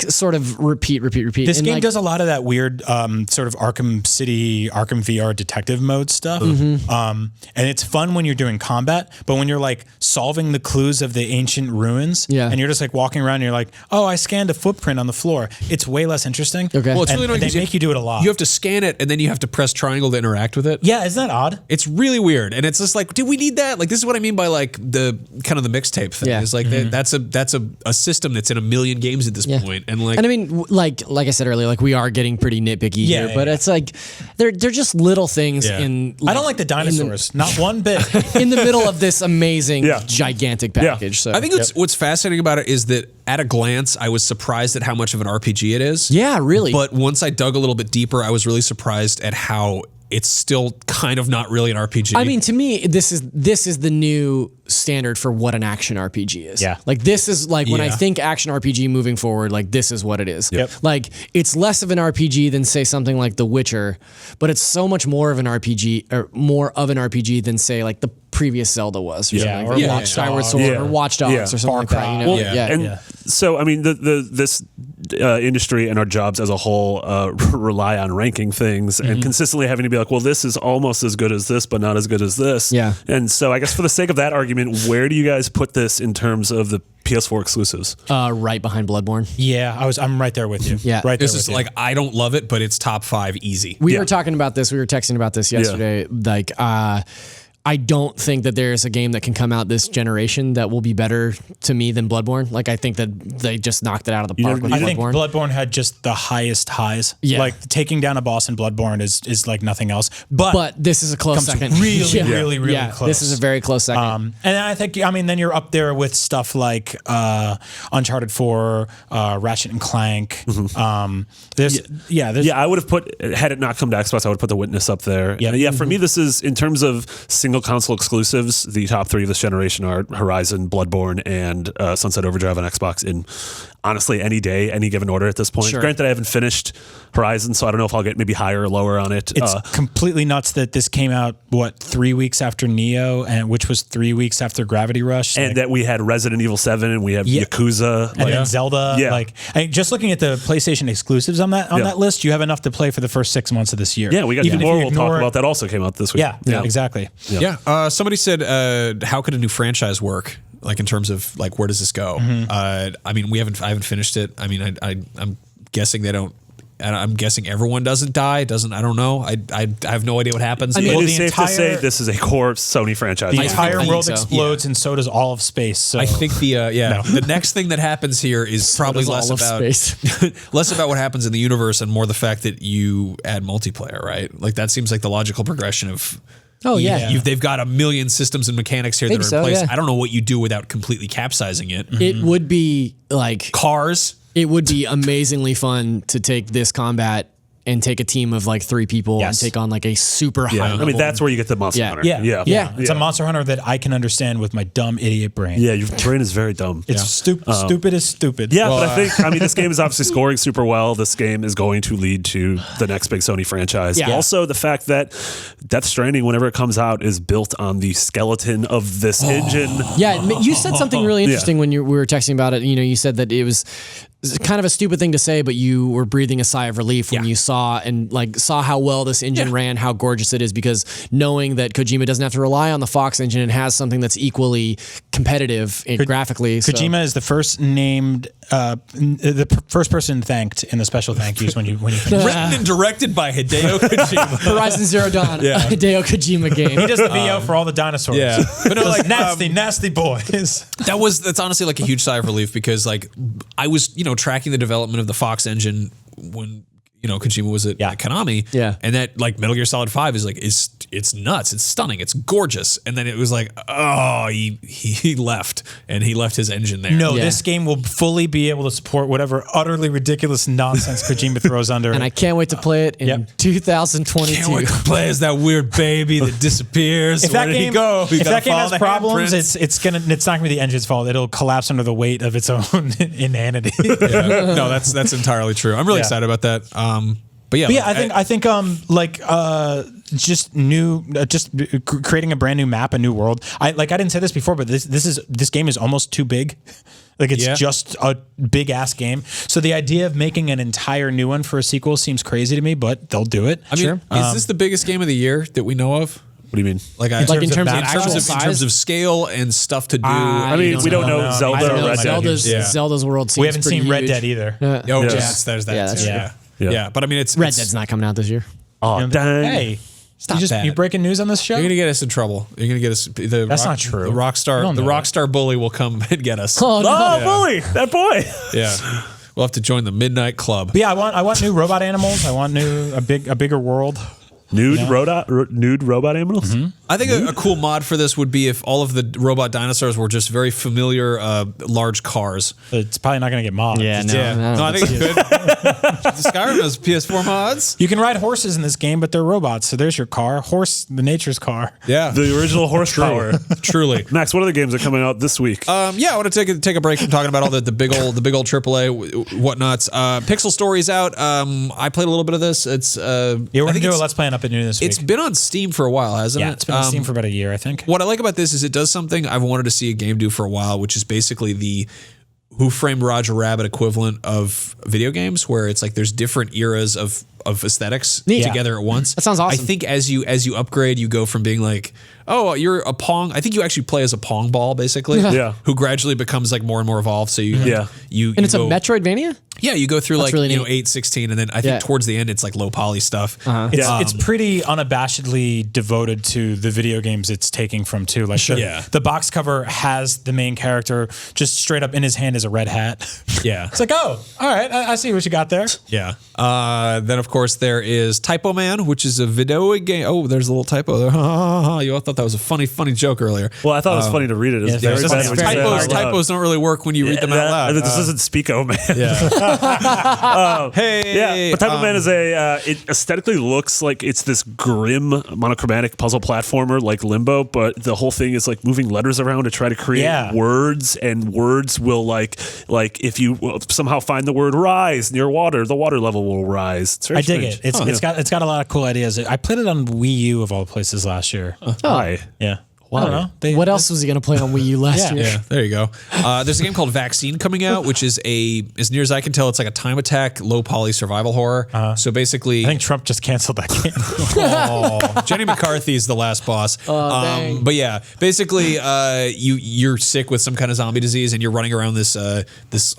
sort of repeat. This and game like, does a lot of that weird sort of Arkham City, Arkham VR detective mode stuff. And it's fun when you're doing combat, but when you're like solving the clues of the ancient ruins and you're just like walking around and you're like, oh, I scanned a footprint on the floor, it's way less interesting. Okay. Well, it's really annoying. They make you do it a lot. You have to scan it and then you have to press triangle to interact with it. Yeah, isn't that odd? It's really weird, and it's just like, do we need that? Like, this is what I mean by like the kind of the mixtape thing. Yeah. It's like that's a system that's in a million games at this point, and like, and I mean, like I said earlier, like we are getting pretty nitpicky here, but it's like they're just little things in. I don't like the dinosaurs, not one bit. In the middle of this amazing, gigantic package. So I think what's fascinating about it is that at a glance, I was surprised at how much of an RPG it is. Yeah, really. But once I dug a little bit deeper, I was really surprised at how it's still kind of not really an RPG. I mean, to me, this is the new standard for what an action RPG is. Yeah. Like this is like when I think action RPG moving forward, like this is what it is. Yep. Like it's less of an RPG than say something like The Witcher, but it's so much more of an RPG than say like the previous Zelda was, or something like that. Skyward Sword or Watch Dogs or something like that. You know? So I mean, this industry and our jobs as a whole rely on ranking things and consistently having to be like, well, this is almost as good as this, but not as good as this. Yeah. And so I guess for the sake of that argument, where do you guys put this in terms of the PS4 exclusives? Right behind Bloodborne. Yeah, I'm right there with you. Yeah. Right there this is like, I don't love it, but it's top 5 easy. We were talking about this. We were texting about this yesterday. Like, I don't think that there's a game that can come out this generation that will be better to me than Bloodborne. Like, I think that they just knocked it out of the park with I think Bloodborne. Bloodborne had just the highest highs. Yeah. Like taking down a boss in Bloodborne is like nothing else. But this is a close second. Really close. This is a very close second. And I think, I mean, then you're up there with stuff like Uncharted 4, Ratchet and Clank. There's I would have put, had it not come to Xbox, I would put The Witness up there. Yeah, for me, this is, in terms of single console exclusives, the top 3 of this generation are Horizon, Bloodborne, and Sunset Overdrive on Xbox in, honestly, any day, any given order at this point. Sure. Granted, I haven't finished Horizon, so I don't know if I'll get maybe higher or lower on it. It's completely nuts that this came out, 3 weeks after Neo, and which was 3 weeks after Gravity Rush. And that we had Resident Evil 7 and we have Yakuza. And then Zelda. Yeah. Like, just looking at the PlayStation exclusives on that list, you have enough to play for the first 6 months of this year. Yeah, we got more we'll talk about. That also came out this week. Yeah, exactly. Yeah. Somebody said, how could a new franchise work? Like, in terms of, like, where does this go? I mean, I haven't finished it. I mean, I'm guessing they don't. I'm guessing everyone doesn't die. I don't know. I have no idea what happens. I mean, it is safe to say this is a core Sony franchise. The entire world explodes, and so does all of space. So. I think the next thing that happens here is probably less about less about what happens in the universe and more the fact that you add multiplayer, right? Like, that seems like the logical progression of. Oh yeah, they've got a million systems and mechanics here that are in place. Yeah. I don't know what you do without completely capsizing it. It would be like cars. It would be amazingly fun to take this combat and take a team of like 3 people and take on like a super high level. I mean, that's where you get the Monster Hunter. Yeah. It's a Monster Hunter that I can understand with my dumb idiot brain. Yeah, your brain is very dumb. It's stupid as stupid. Yeah, well, but I mean, this game is obviously scoring super well. This game is going to lead to the next big Sony franchise. Yeah. Also, the fact that Death Stranding, whenever it comes out, is built on the skeleton of this engine. Yeah, you said something really interesting when we were texting about it. You know, you said that it was kind of a stupid thing to say, but you were breathing a sigh of relief when you saw how well this engine ran, how gorgeous it is, because knowing that Kojima doesn't have to rely on the Fox engine and has something that's equally competitive graphically. Kojima is the first named, the first person thanked in the special thank yous when you written and directed by Hideo Kojima. Horizon Zero Dawn, Hideo Kojima game. He does the VO for all the dinosaurs. Yeah, but no, like nasty boys. That's honestly like a huge sigh of relief, because like I was tracking the development of the Fox engine when Kojima was at Konami, and that like Metal Gear Solid 5 is like it's nuts, it's stunning, it's gorgeous, and then it was like, oh, he left, and he left his engine there. No, this game will fully be able to support whatever utterly ridiculous nonsense Kojima throws under it. And I can't wait to play it in 2022. Can't wait to play as that weird baby that disappears. If that game has problems, it's not gonna be the engine's fault. It'll collapse under the weight of its own inanity. No, that's entirely true. I'm really excited about that. I think just creating a brand new map, a new world. I didn't say this before, but this game is almost too big. Like, it's just a big ass game. So the idea of making an entire new one for a sequel seems crazy to me, but they'll do it. I mean, is this the biggest game of the year that we know of? What do you mean? In terms of scale and stuff to do. I mean, we don't know Zelda or Red Dead. Zelda's world seems we haven't seen Red huge. Dead either. There's that. Yeah, yeah, but I mean, it's Red Dead's not coming out this year. Oh, dang. Hey, stop that. You breaking news on this show? You're gonna get us in trouble. You're gonna get us. That's not true. The Rockstar bully will come and get us. Oh, no. Bully, that boy. Yeah, we'll have to join the Midnight Club. But yeah, I want new robot animals. I want a bigger world. Nude robot animals? Mm-hmm. I think a cool mod for this would be if all of the robot dinosaurs were just very familiar large cars. It's probably not going to get modded. No, I think it could. Skyrim has PS4 mods. You can ride horses in this game, but they're robots. So there's your car. Horse, the nature's car. Yeah. The original horsepower. Truly. Max, what other games are coming out this week? I want to take a break from talking about all the big old AAA whatnots. Pixel Story's out. I played a little bit of this. It's we're going to do a Let's Play on Up at Noon this week. It's been on Steam for a while, hasn't it? Yeah, it's been on Steam for about a year, I think. What I like about this is it does something I've wanted to see a game do for a while, which is basically the Who Framed Roger Rabbit equivalent of video games, where it's like there's different eras of of aesthetics Neat. together at once. That sounds awesome. I think as you upgrade, you go from being like, oh, you're a Pong. I think you actually play as a Pong ball, basically. Yeah. Who gradually becomes like more and more evolved. So you and it's a Metroidvania? Yeah, you go through That's like really neat. 8, 16, and then I think towards the end it's like low poly stuff. It's pretty unabashedly devoted to the video games it's taking from too. Like the box cover has the main character just straight up in his hand is a red hat. Yeah. It's like, oh, all right, I see what you got there. Yeah. Then of course there is Typo Man, which is a video game. Oh, there's a little typo there. You all thought that was a funny joke earlier. Well, I thought it was funny to read it. It's very bad when you say it out loud. Typos don't really work when you read them out loud. This isn't Speako, man. Yeah. Yeah, but Typo Man is it aesthetically looks like it's this grim monochromatic puzzle platformer like Limbo, but the whole thing is like moving letters around to try to create words, and words will like if you somehow find the word rise near water, the water level will rise. It's very strange. Dig it. It's got a lot of cool ideas. I played it on Wii U of all places last year. Why? Yeah. I don't know. What else was he going to play on Wii U last year? Yeah, there you go. There's a game called Vaccine coming out, which is as near as I can tell, it's like a time attack, low poly survival horror. So basically, I think Trump just canceled that game. Jenny McCarthy is the last boss. Dang. But yeah, basically, you're sick with some kind of zombie disease, and you're running around this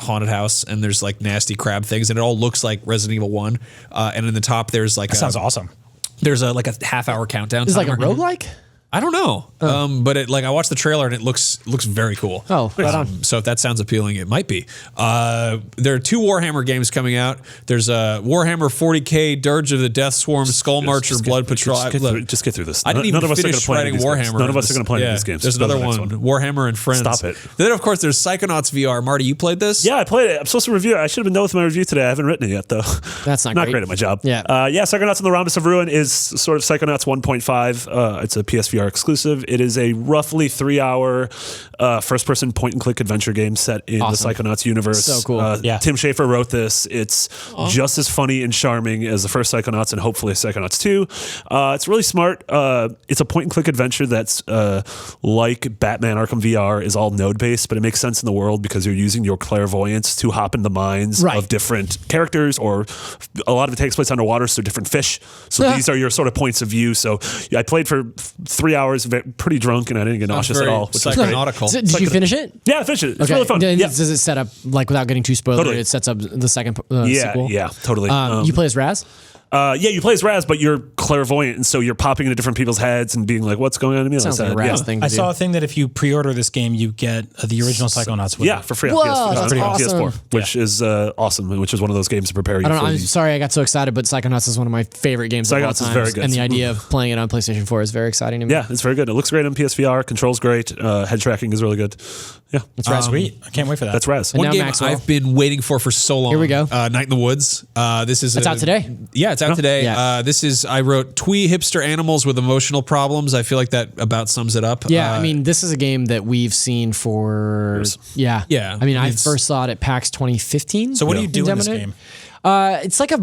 haunted house, and there's like nasty crab things, and it all looks like Resident Evil 1. And in the top, there's like Sounds awesome. There's like a half-hour countdown. Is it like a timer. roguelike? I don't know, but I watched the trailer and it looks very cool. Oh, right on. So if that sounds appealing, it might be. There are 2 Warhammer games coming out. There's a Warhammer 40K, Dirge of the Death Swarm, Skull Marcher, Blood Patrol. Just get through this. I didn't even finish writing Warhammer. None of us are going to play any of these games. There's another one, Warhammer and Friends. Stop it. Then of course there's Psychonauts VR. Marty, you played this? Yeah, I played it. I'm supposed to review it. I should have been done with my review today. I haven't written it yet, though. That's not great at my job. Yeah. Psychonauts in the Rhombus of Ruin is sort of Psychonauts 1.5. It's a PSVR exclusive. It is a roughly 3-hour first-person point-and-click adventure game set in the Psychonauts universe. So cool. Tim Schafer wrote this. It's just as funny and charming as the first Psychonauts and hopefully Psychonauts 2. It's really smart. It's a point-and-click adventure that's like Batman Arkham VR is all node-based, but it makes sense in the world because you're using your clairvoyance to hop into the minds of different characters, or a lot of it takes place underwater, so different fish. So these are your sort of points of view. So I played for 3 hours, pretty drunk, and I didn't get nauseous at all. Which was great. So did you finish it? Yeah, I finished it. It's really fun. Does it set up, like without getting too spoilery, it sets up the second sequel? Yeah, totally. You play as Raz? You play as Raz, but you're clairvoyant, and so you're popping into different people's heads and being like, "What's going on in me?" Sounds like a Raz thing to I do. saw a thing that if you pre-order this game, you get the original Psychonauts with it. for free Whoa, on that's awesome. PS4, which is awesome, and which is one of those games to prepare you I don't know. for I'm these. sorry I got so excited, but Psychonauts is one of my favorite games of all Psychonauts time. is very good. And the idea of playing it on PlayStation 4 is very exciting to me. Yeah, it's very good. It looks great on PSVR. Controls great. Head tracking is really good. Yeah, That's Raz. Sweet. I can't wait for that. that's Raz. And One now game Maxwell. I've been waiting for so long. Here we go. Night in the Woods. It's out today. Yeah, it's out today. Yeah. I wrote twee hipster animals with emotional problems. I feel like that about sums it up. Yeah, I mean, this is a game that we've seen for yeah. Yeah. I mean, I It's- first saw it at PAX 2015. So what do you do in this Demoed it. game? It's like a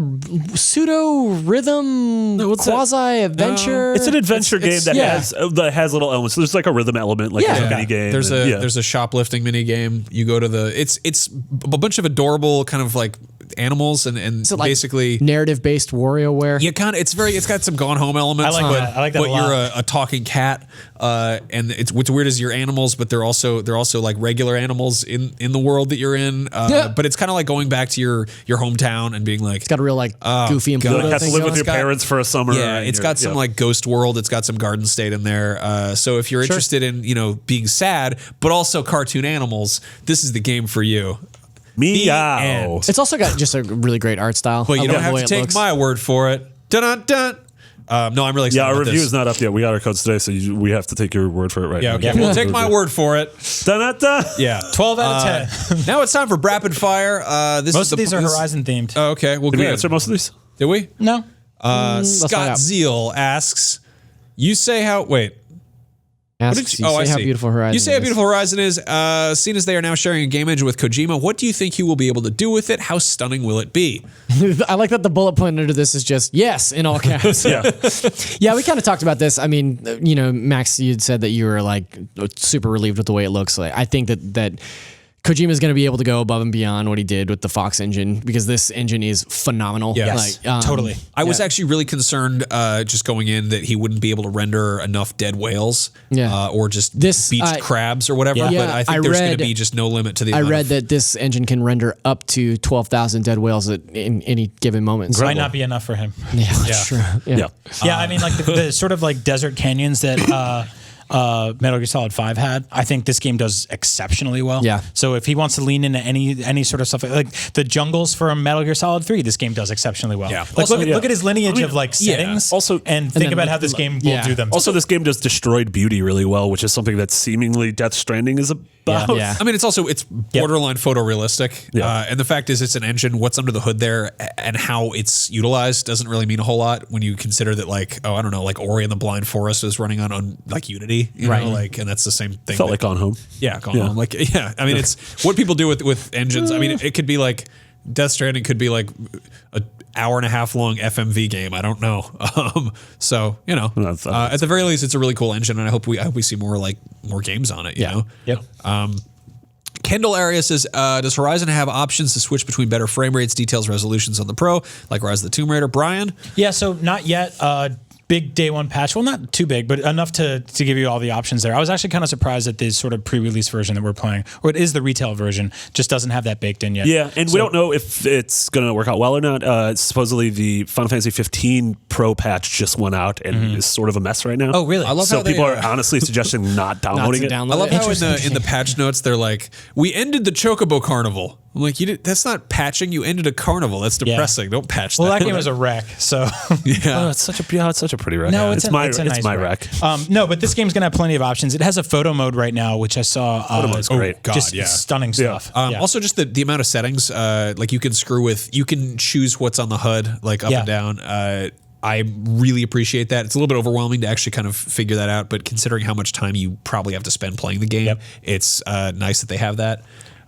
pseudo rhythm quasi adventure. It's an adventure game that has little elements. So there's like a rhythm element, like a mini game. There's a shoplifting mini game. You go to it's a bunch of adorable kind of like animals and So, like, basically narrative based WarioWare. you kind of it's got some Gone Home elements. I like that. I like that But a lot. you're a talking cat, and what's weird is you're animals, but they're also like regular animals in the world that you're in. But it's kind of like going back to your hometown and being like, It's got a real like Goofy and God. Pluto You have to thing live going with your on. parents for a summer. yeah, and it's you're- got some like Ghost World. It's got some Garden State in there. So if you're interested in being sad but also cartoon animals, this is the game for you. Meow. end. It's also got just a really great art style. Well, you I don't love the have way to it take looks. my word for it. Dun dun. No, I'm really excited Yeah, our about review this. is not up yet. We got our codes today, so we have to take your word for it right Yeah, now. okay. Well, take my word for it. Da-da-da. Yeah. 12 out of 10. Now it's time for rapid fire. This Most is of these are Horizon themed. Oh, okay. Well, Did good. we answer most of these? Did we? No. Let's find Scott out. Zeal asks, you say how, wait. Asks, you I say how see. beautiful Horizon You say how is. beautiful Horizon is. Seeing as they are now sharing a game engine with Kojima, what do you think he will be able to do with it? How stunning will it be? I like that the bullet point under this is just yes in all caps. Yeah. Yeah, we kind of talked about this. I mean, Max, you'd said that you were like super relieved with the way it looks. Like, I think that Kojima's going to be able to go above and beyond what he did with the Fox engine because this engine is phenomenal. Yes. Totally. I was actually really concerned just going in that he wouldn't be able to render enough dead whales or just beached crabs or whatever. But I think there's going to be just no limit to the I read that this engine can render up to 12,000 dead whales in any given moment. Might not be enough for him. Yeah, that's true. Yeah. I mean, like the sort of like desert canyons that Metal Gear Solid 5 had, I think this game does exceptionally well. Yeah. So if he wants to lean into any sort of stuff like the jungles from Metal Gear Solid 3, this game does exceptionally well. Yeah. Like look at his lineage of like settings. Also, and think about how this game will do them. Also, this game does destroyed beauty really well, which is something that seemingly Death Stranding is about. Yeah. I mean, it's borderline photorealistic. Yeah. And the fact is, it's an engine. What's under the hood there and how it's utilized doesn't really mean a whole lot when you consider that, like, I don't know, like Ori and the Blind Forest is running on like Unity, you know, like, and that's the same thing. Felt like Gone Home. Yeah, Gone Home. Like, I mean, it's what people do with engines. I mean, it could be like Death Stranding could be like an hour and a half long FMV game. I don't know. So, you know, at the very least, it's a really cool engine, and I hope we see more games on it. You know. Yep. Kendall Arias says, does Horizon have options to switch between better frame rates, details, resolutions on the Pro, like Rise of the Tomb Raider? Brian? Yeah, so not yet. Big day one patch. Well, not too big, but enough to give you all the options there. I was actually kind of surprised that this sort of pre-release version that we're playing, or it is the retail version, just doesn't have that baked in yet. Yeah, and we don't know if it's going to work out well or not. Supposedly the Final Fantasy 15 Pro patch just went out and is sort of a mess right now. Oh, really? I love so how they people are honestly suggesting not downloading it. I love how in the patch notes they're like, we ended the Chocobo Carnival. I'm like, that's not patching. You ended a carnival. That's depressing. Don't patch that. Well, that game was a wreck. So Oh, it's such a pretty wreck. No, it's my wreck. No, but this game's gonna have plenty of options. It has a photo mode right now, which I saw. Photo mode's great. God, just stunning stuff. Also, just the amount of settings, like you can choose what's on the HUD, like up and down. I really appreciate that. It's a little bit overwhelming to actually kind of figure that out, but considering how much time you probably have to spend playing the game, it's nice that they have that.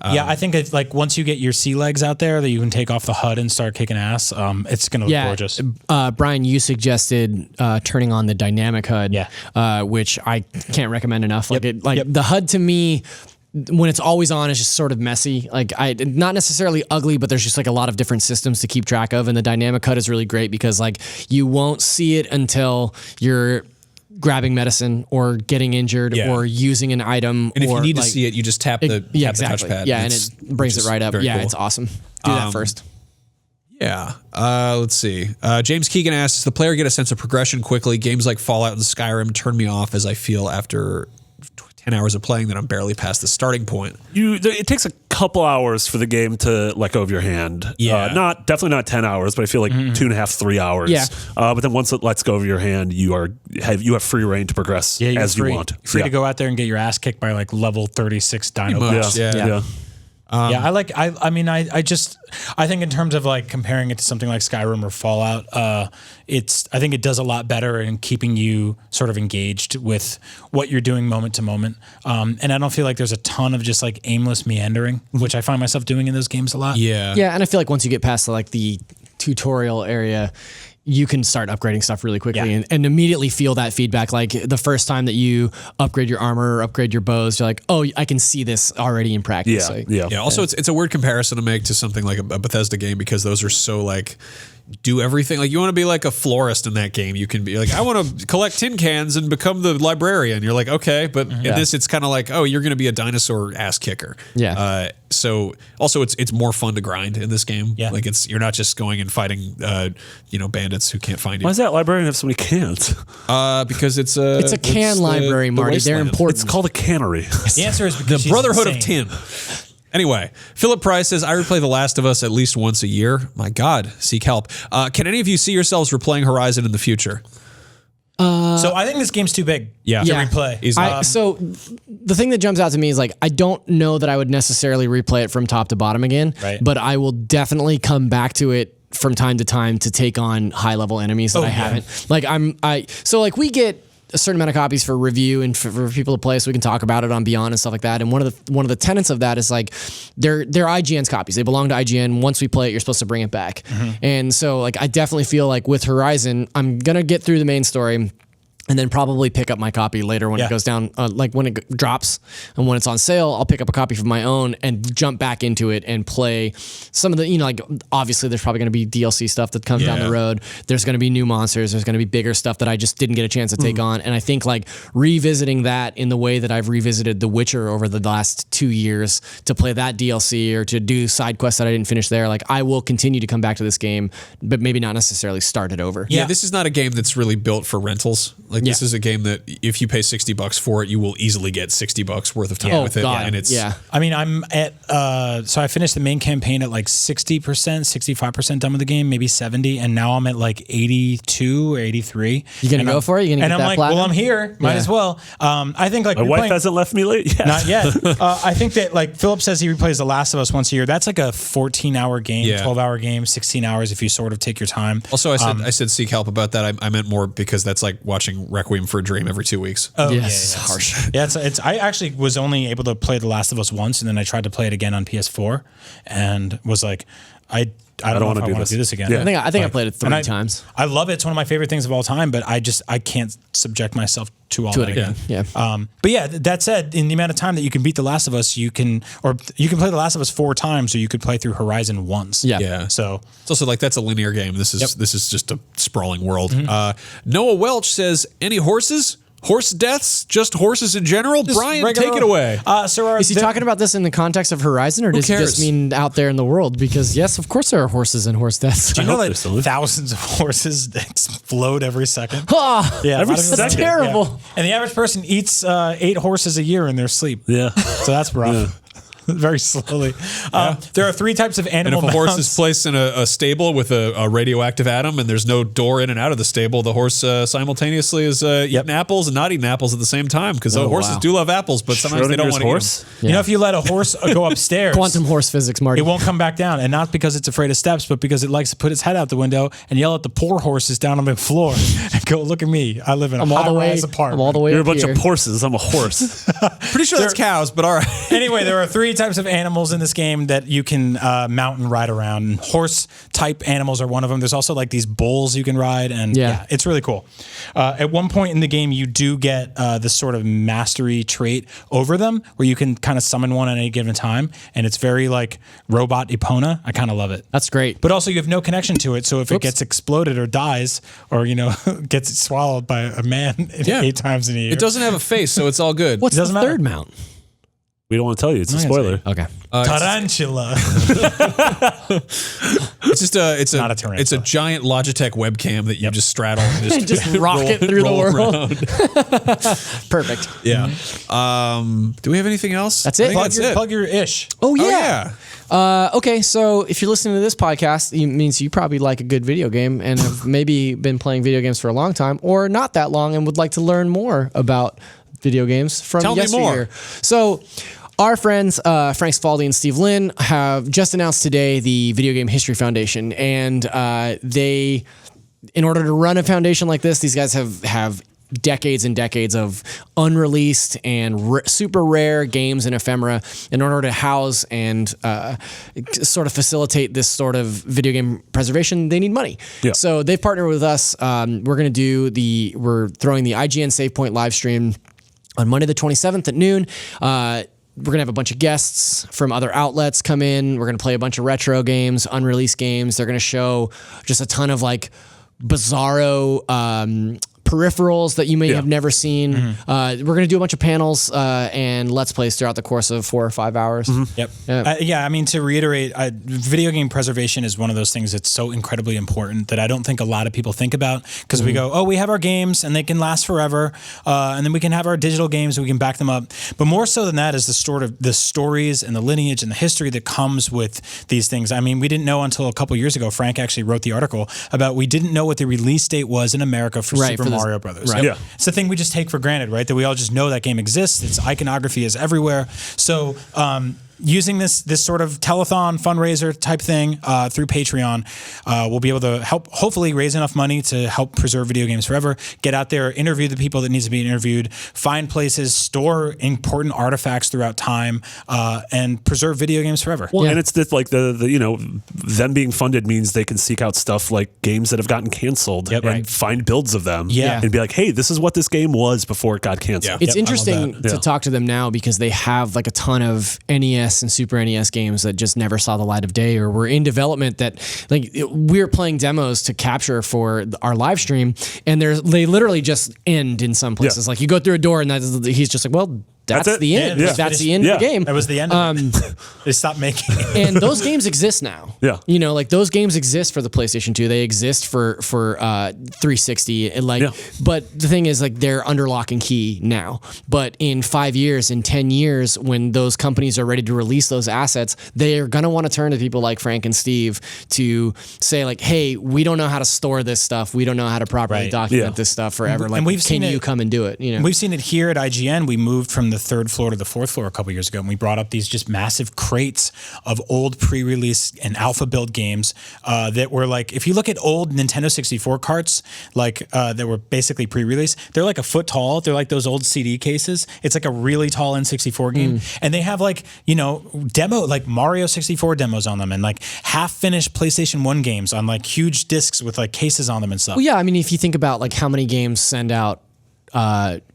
I think it's like once you get your sea legs out there that you can take off the HUD and start kicking ass, it's going to look gorgeous. Brian, you suggested turning on the dynamic HUD, which I can't recommend enough. The HUD to me, when it's always on, is just sort of messy. Like not necessarily ugly, but there's just like a lot of different systems to keep track of. And the dynamic HUD is really great because like you won't see it until you're grabbing medicine or getting injured or using an item. And if you need to see it, you just tap the touchpad. Yeah, and it brings it right up. Yeah, cool. it's awesome. Do that first. Yeah. Let's see. James Keegan asks, does the player get a sense of progression quickly? Games like Fallout and Skyrim turn me off as I feel after 10 hours of playing that I'm barely past the starting point. It takes a couple hours for the game to let go of your hand. Yeah. Definitely not 10 hours, but I feel like 2.5, 3 hours. Yeah. But then once it lets go of your hand, you have free reign to progress as you want. Free to go out there and get your ass kicked by like level 36 dino boss. Yeah. I think in terms of like comparing it to something like Skyrim or Fallout, I think it does a lot better in keeping you sort of engaged with what you're doing moment to moment. And I don't feel like there's a ton of just like aimless meandering, which I find myself doing in those games a lot. Yeah, and I feel like once you get past the tutorial area, you can start upgrading stuff really quickly and immediately feel that feedback. Like the first time that you upgrade your armor or upgrade your bows, you're like, oh, I can see this already in practice. Also, it's a weird comparison to make to something like a Bethesda game because those are so like do everything. Like you want to be like a florist in that game. You can be like, I want to collect tin cans and become the librarian. You're like, okay, but in this, it's kind of like, oh, you're going to be a dinosaur ass kicker. Yeah. So also it's more fun to grind in this game. Yeah. Like you're not just going and fighting, bandits who can't find you. Why does that librarian have so many cans? Because it's a can library, Marty. They're important. It's called a cannery. The answer is because the Brotherhood of Tin. Anyway, Philip Price says, I replay The Last of Us at least once a year. My God, seek help. Can any of you see yourselves replaying Horizon in the future? So I think this game's too big to replay. So the thing that jumps out to me is like, I don't know that I would necessarily replay it from top to bottom again, but I will definitely come back to it from time to time to take on high level enemies that I haven't. Like we get a certain amount of copies for review and for people to play, so we can talk about it on Beyond and stuff like that. And one of the tenets of that is like they're IGN's copies. They belong to IGN. Once we play it, you're supposed to bring it back. And so like I definitely feel like with Horizon, I'm gonna get through the main story. and then probably pick up my copy later when it goes down, like when it drops and when it's on sale. I'll pick up a copy of my own and jump back into it and play some of the, like obviously there's probably going to be DLC stuff that comes down the road. There's going to be new monsters. There's going to be bigger stuff that I just didn't get a chance to take on. And I think like revisiting that in the way that I've revisited The Witcher over the last 2 years to play that DLC or to do side quests that I didn't finish there, like I will continue to come back to this game, but maybe not necessarily start it over. Yeah, this is not a game that's really built for rentals. Like this is a game that if you pay $60 for it, you will easily get $60 worth of time with it. God. And it's I mean, I'm at so I finished the main campaign at like 60%, 65% done with the game, maybe 70, and now I'm at like 82 or 83. You gonna go for it? You gonna and get I'm that like, platinum? well, I'm here, might as well. I think like My wife hasn't left me late yet. Not yet. I think that like Philip says he replays The Last of Us once a year. That's like a 14-hour game, 12-hour game, 16 hours if you sort of take your time. Also, I said seek help about that. I meant more because that's like watching Requiem for a Dream every 2 weeks. Oh, yes, harsh. Yeah, it's. I actually was only able to play The Last of Us once, and then I tried to play it again on PS4, and was like, I don't know if I want to do this again. Yeah. I think I played it 3 times. I love it. It's one of my favorite things of all time, but I can't subject myself to all that again. Yeah. But yeah, that said, in the amount of time that you can beat The Last of Us, you can play The Last of Us 4 times, or you could play through Horizon once. Yeah. So it's also like that's a linear game. This is just a sprawling world. Noah Welch says, any horses? Horse deaths? Just horses in general? Brian, take it away. Is he talking about this in the context of Horizon, or does he just mean out there in the world? Because yes, of course there are horses and horse deaths. Do you know that thousands of horses explode every second? Yeah, every that's second. terrible. Yeah. And the average person eats 8 horses a year in their sleep. Yeah. So that's rough. Yeah. Very slowly. There are 3 types of animal And if a horse mounts. is placed in a stable with a radioactive atom and there's no door in and out of the stable, the horse simultaneously is eating apples and not eating apples at the same time because horses do love apples, but sometimes they don't want to eat them. You know, if you let a horse go upstairs, Quantum horse physics, Marty. it won't come back down. And not because it's afraid of steps, but because it likes to put its head out the window and yell at the poor horses down on the floor and go, look at me. I live in a high-rise apartment. I'm all the way You're a up bunch here. of horses. I'm a horse. Pretty sure that's cows, but all right. Anyway, there are 3 types of animals in this game that you can mount and ride around. Horse type animals are one of them. There's also like these bulls you can ride, and yeah it's really cool. At one point in the game, you do get this sort of mastery trait over them, where you can kind of summon one at any given time, and it's very like robot Epona. I kind of love it. That's great. But also, you have no connection to it, so if it gets exploded or dies, or gets swallowed by a man 8 times in a year, It doesn't have a face, so it's all good. What's the doesn't matter. third mount? We don't want to tell you. It's a spoiler. Okay. Tarantula. It's just it's not a tarantula. It's a giant Logitech webcam that you just straddle and Just rocket through the world. around. Perfect. Yeah. Do we have anything else? That's it? I think that's it. Plug your ish. Oh Oh, yeah. yeah. Okay, so if you're listening to this podcast, it means you probably like a good video game and have maybe been playing video games for a long time or not that long and would like to learn more about video games from Tell me yesteryear. more. So our friends, Frank Spaldi and Steve Lynn, have just announced today the Video Game History Foundation. And they, in order to run a foundation like this, these guys have decades and decades of unreleased and super rare games and ephemera in order to house and sort of facilitate this sort of video game preservation. They need money. Yeah. So they've partnered with us. We're throwing the IGN Save Point live stream on Monday the 27th at noon. We're going to have a bunch of guests from other outlets come in. We're going to play a bunch of retro games, unreleased games. They're going to show just a ton of like bizarro peripherals that you may have never seen. We're going to do a bunch of panels and Let's Plays throughout the course of 4 or 5 hours. Yep. I mean, to reiterate, video game preservation is one of those things that's so incredibly important that I don't think a lot of people think about because we go, oh, we have our games and they can last forever. And then we can have our digital games and we can back them up. But more so than that is the stories and the lineage and the history that comes with these things. I mean, we didn't know until a couple years ago, Frank actually wrote the article about we didn't know what the release date was in America for Super Mario Brothers. Right. Yeah. It's the thing we just take for granted, right? That we all just know that game exists. Its iconography is everywhere. So using this sort of telethon fundraiser type thing through Patreon, we'll be able to help hopefully raise enough money to help preserve video games forever. Get out there, interview the people that needs to be interviewed, find places, store important artifacts throughout time, and preserve video games forever. Well, and it's like the them being funded means they can seek out stuff like games that have gotten canceled and find builds of them and be like, hey, this is what this game was before it got canceled. It's interesting to talk to them now because they have like a ton of NES and Super NES games that just never saw the light of day or were in development that like we're playing demos to capture for our live stream, and they literally just end in some places. Like you go through a door and he's just like, well, that's the end. Yeah. Like, that's the end of the game. That was the end of it. They stopped making it. And those games exist now. Yeah. You know, like those games exist for the PlayStation 2. They exist for 360. And but the thing is like they're under lock and key now. But in 5 years, in 10 years, when those companies are ready to release those assets, they are going to want to turn to people like Frank and Steve to say like, hey, we don't know how to store this stuff. We don't know how to properly document this stuff forever. Like, can you come and do it? You know, we've seen it here at IGN. We moved from the 3rd floor to the 4th floor a couple years ago, and we brought up these just massive crates of old pre-release and alpha build games that were like, if you look at old Nintendo 64 carts, like that were basically pre-release, they're like a foot tall. They're like those old CD cases. It's like a really tall N64 game, and they have like like Mario 64 demos on them, and like half-finished PlayStation 1 games on like huge discs with like cases on them and stuff. Well, yeah, I mean, if you think about like how many games send out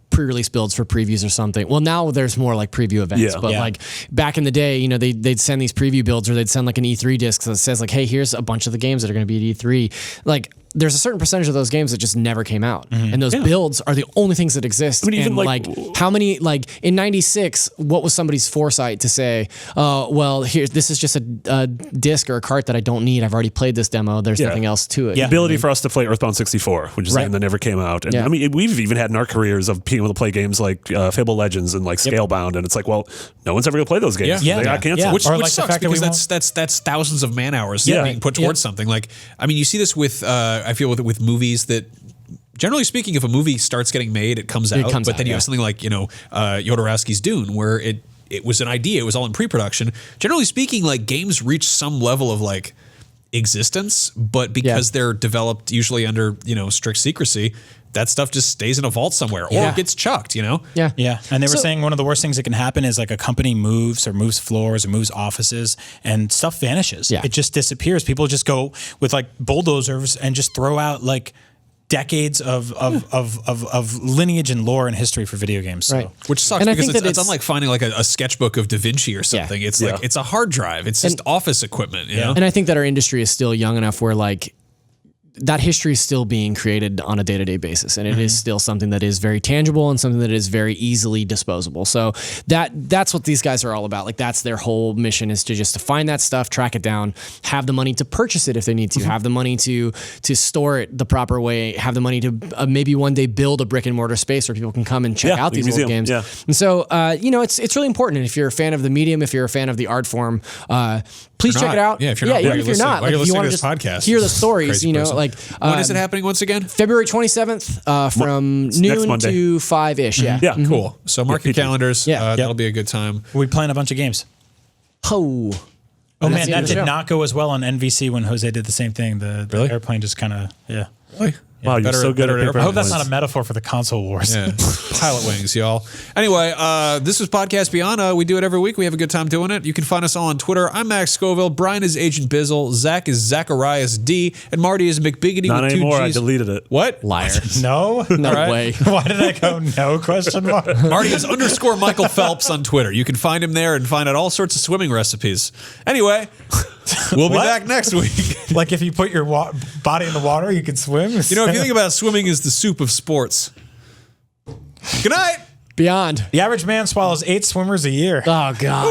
pre-release builds for previews or something. Well, now there's more like preview events, but like back in the day, they'd send these preview builds or they'd send like an E3 disc that says like, hey, here's a bunch of the games that are going to be at E3. Like there's a certain percentage of those games that just never came out. And those builds are the only things that exist. I mean, even and like how many, like in 96, what was somebody's foresight to say, well, this is just a disc or a cart that I don't need. I've already played this demo. There's nothing else to it. The ability for us to play Earthbound 64, which is something that never came out. And I mean, we've even had in our careers of being able to play games like Fable Legends and like Scalebound. And it's like, well, no one's ever going to play those games. They got canceled. Which like sucks because that's thousands of man hours being put towards something. Like, I mean, you see this with, I feel with movies that, generally speaking, if a movie starts getting made, it comes out. But then you have something like, Jodorowsky's Dune, where it was an idea. It was all in pre-production. Generally speaking, like games reach some level of like existence, but because they're developed usually under, strict secrecy, that stuff just stays in a vault somewhere or gets chucked, Yeah. And they were saying one of the worst things that can happen is like a company moves floors or moves offices and stuff vanishes. It just disappears. People just go with like bulldozers and just throw out like decades of lineage and lore and history for video games. So. Which sucks because it's unlike finding like a sketchbook of Da Vinci or something. It's like, it's a hard drive. It's just office equipment, you know? And I think that our industry is still young enough where like, that history is still being created on a day-to-day basis, and it is still something that is very tangible and something that is very easily disposable. So that's what these guys are all about. Like that's their whole mission, is to find that stuff, track it down, have the money to purchase it if they need to, have the money to store it the proper way, have the money to maybe one day build a brick and mortar space where people can come and check out these old games. And so it's really important. And if you're a fan of the medium, if you're a fan of the art form, please check it out. Yeah, if you're not, even if you're not, like, if you want to this podcast, hear the stories, like when is it happening once again? February 27th from noon to 5-ish. Cool. So mark your calendars. That'll be a good time. We playing a bunch of games. Oh man, that did not go as well on NVC when Jose did the same thing. The airplane just kind of Really? Wow, you're so good at I hope that's not a metaphor for the console wars. Yeah. Pilot wings, y'all. Anyway, this was Podcast Beyond. We do it every week. We have a good time doing it. You can find us all on Twitter. I'm Max Scoville. Brian is Agent Bizzle. Zach is Zacharias D. And Marty is McBiggity not with anymore. 2 G's. I deleted it. What? Liar. No? No way. Why did I go no question mark? Marty is _ Michael Phelps on Twitter. You can find him there and find out all sorts of swimming recipes. Anyway, we'll be back next week. Like if you put your body in the water, you can swim? If you think about swimming is the soup of sports. Good night. Beyond. The average man swallows 8 swimmers a year. Oh, God.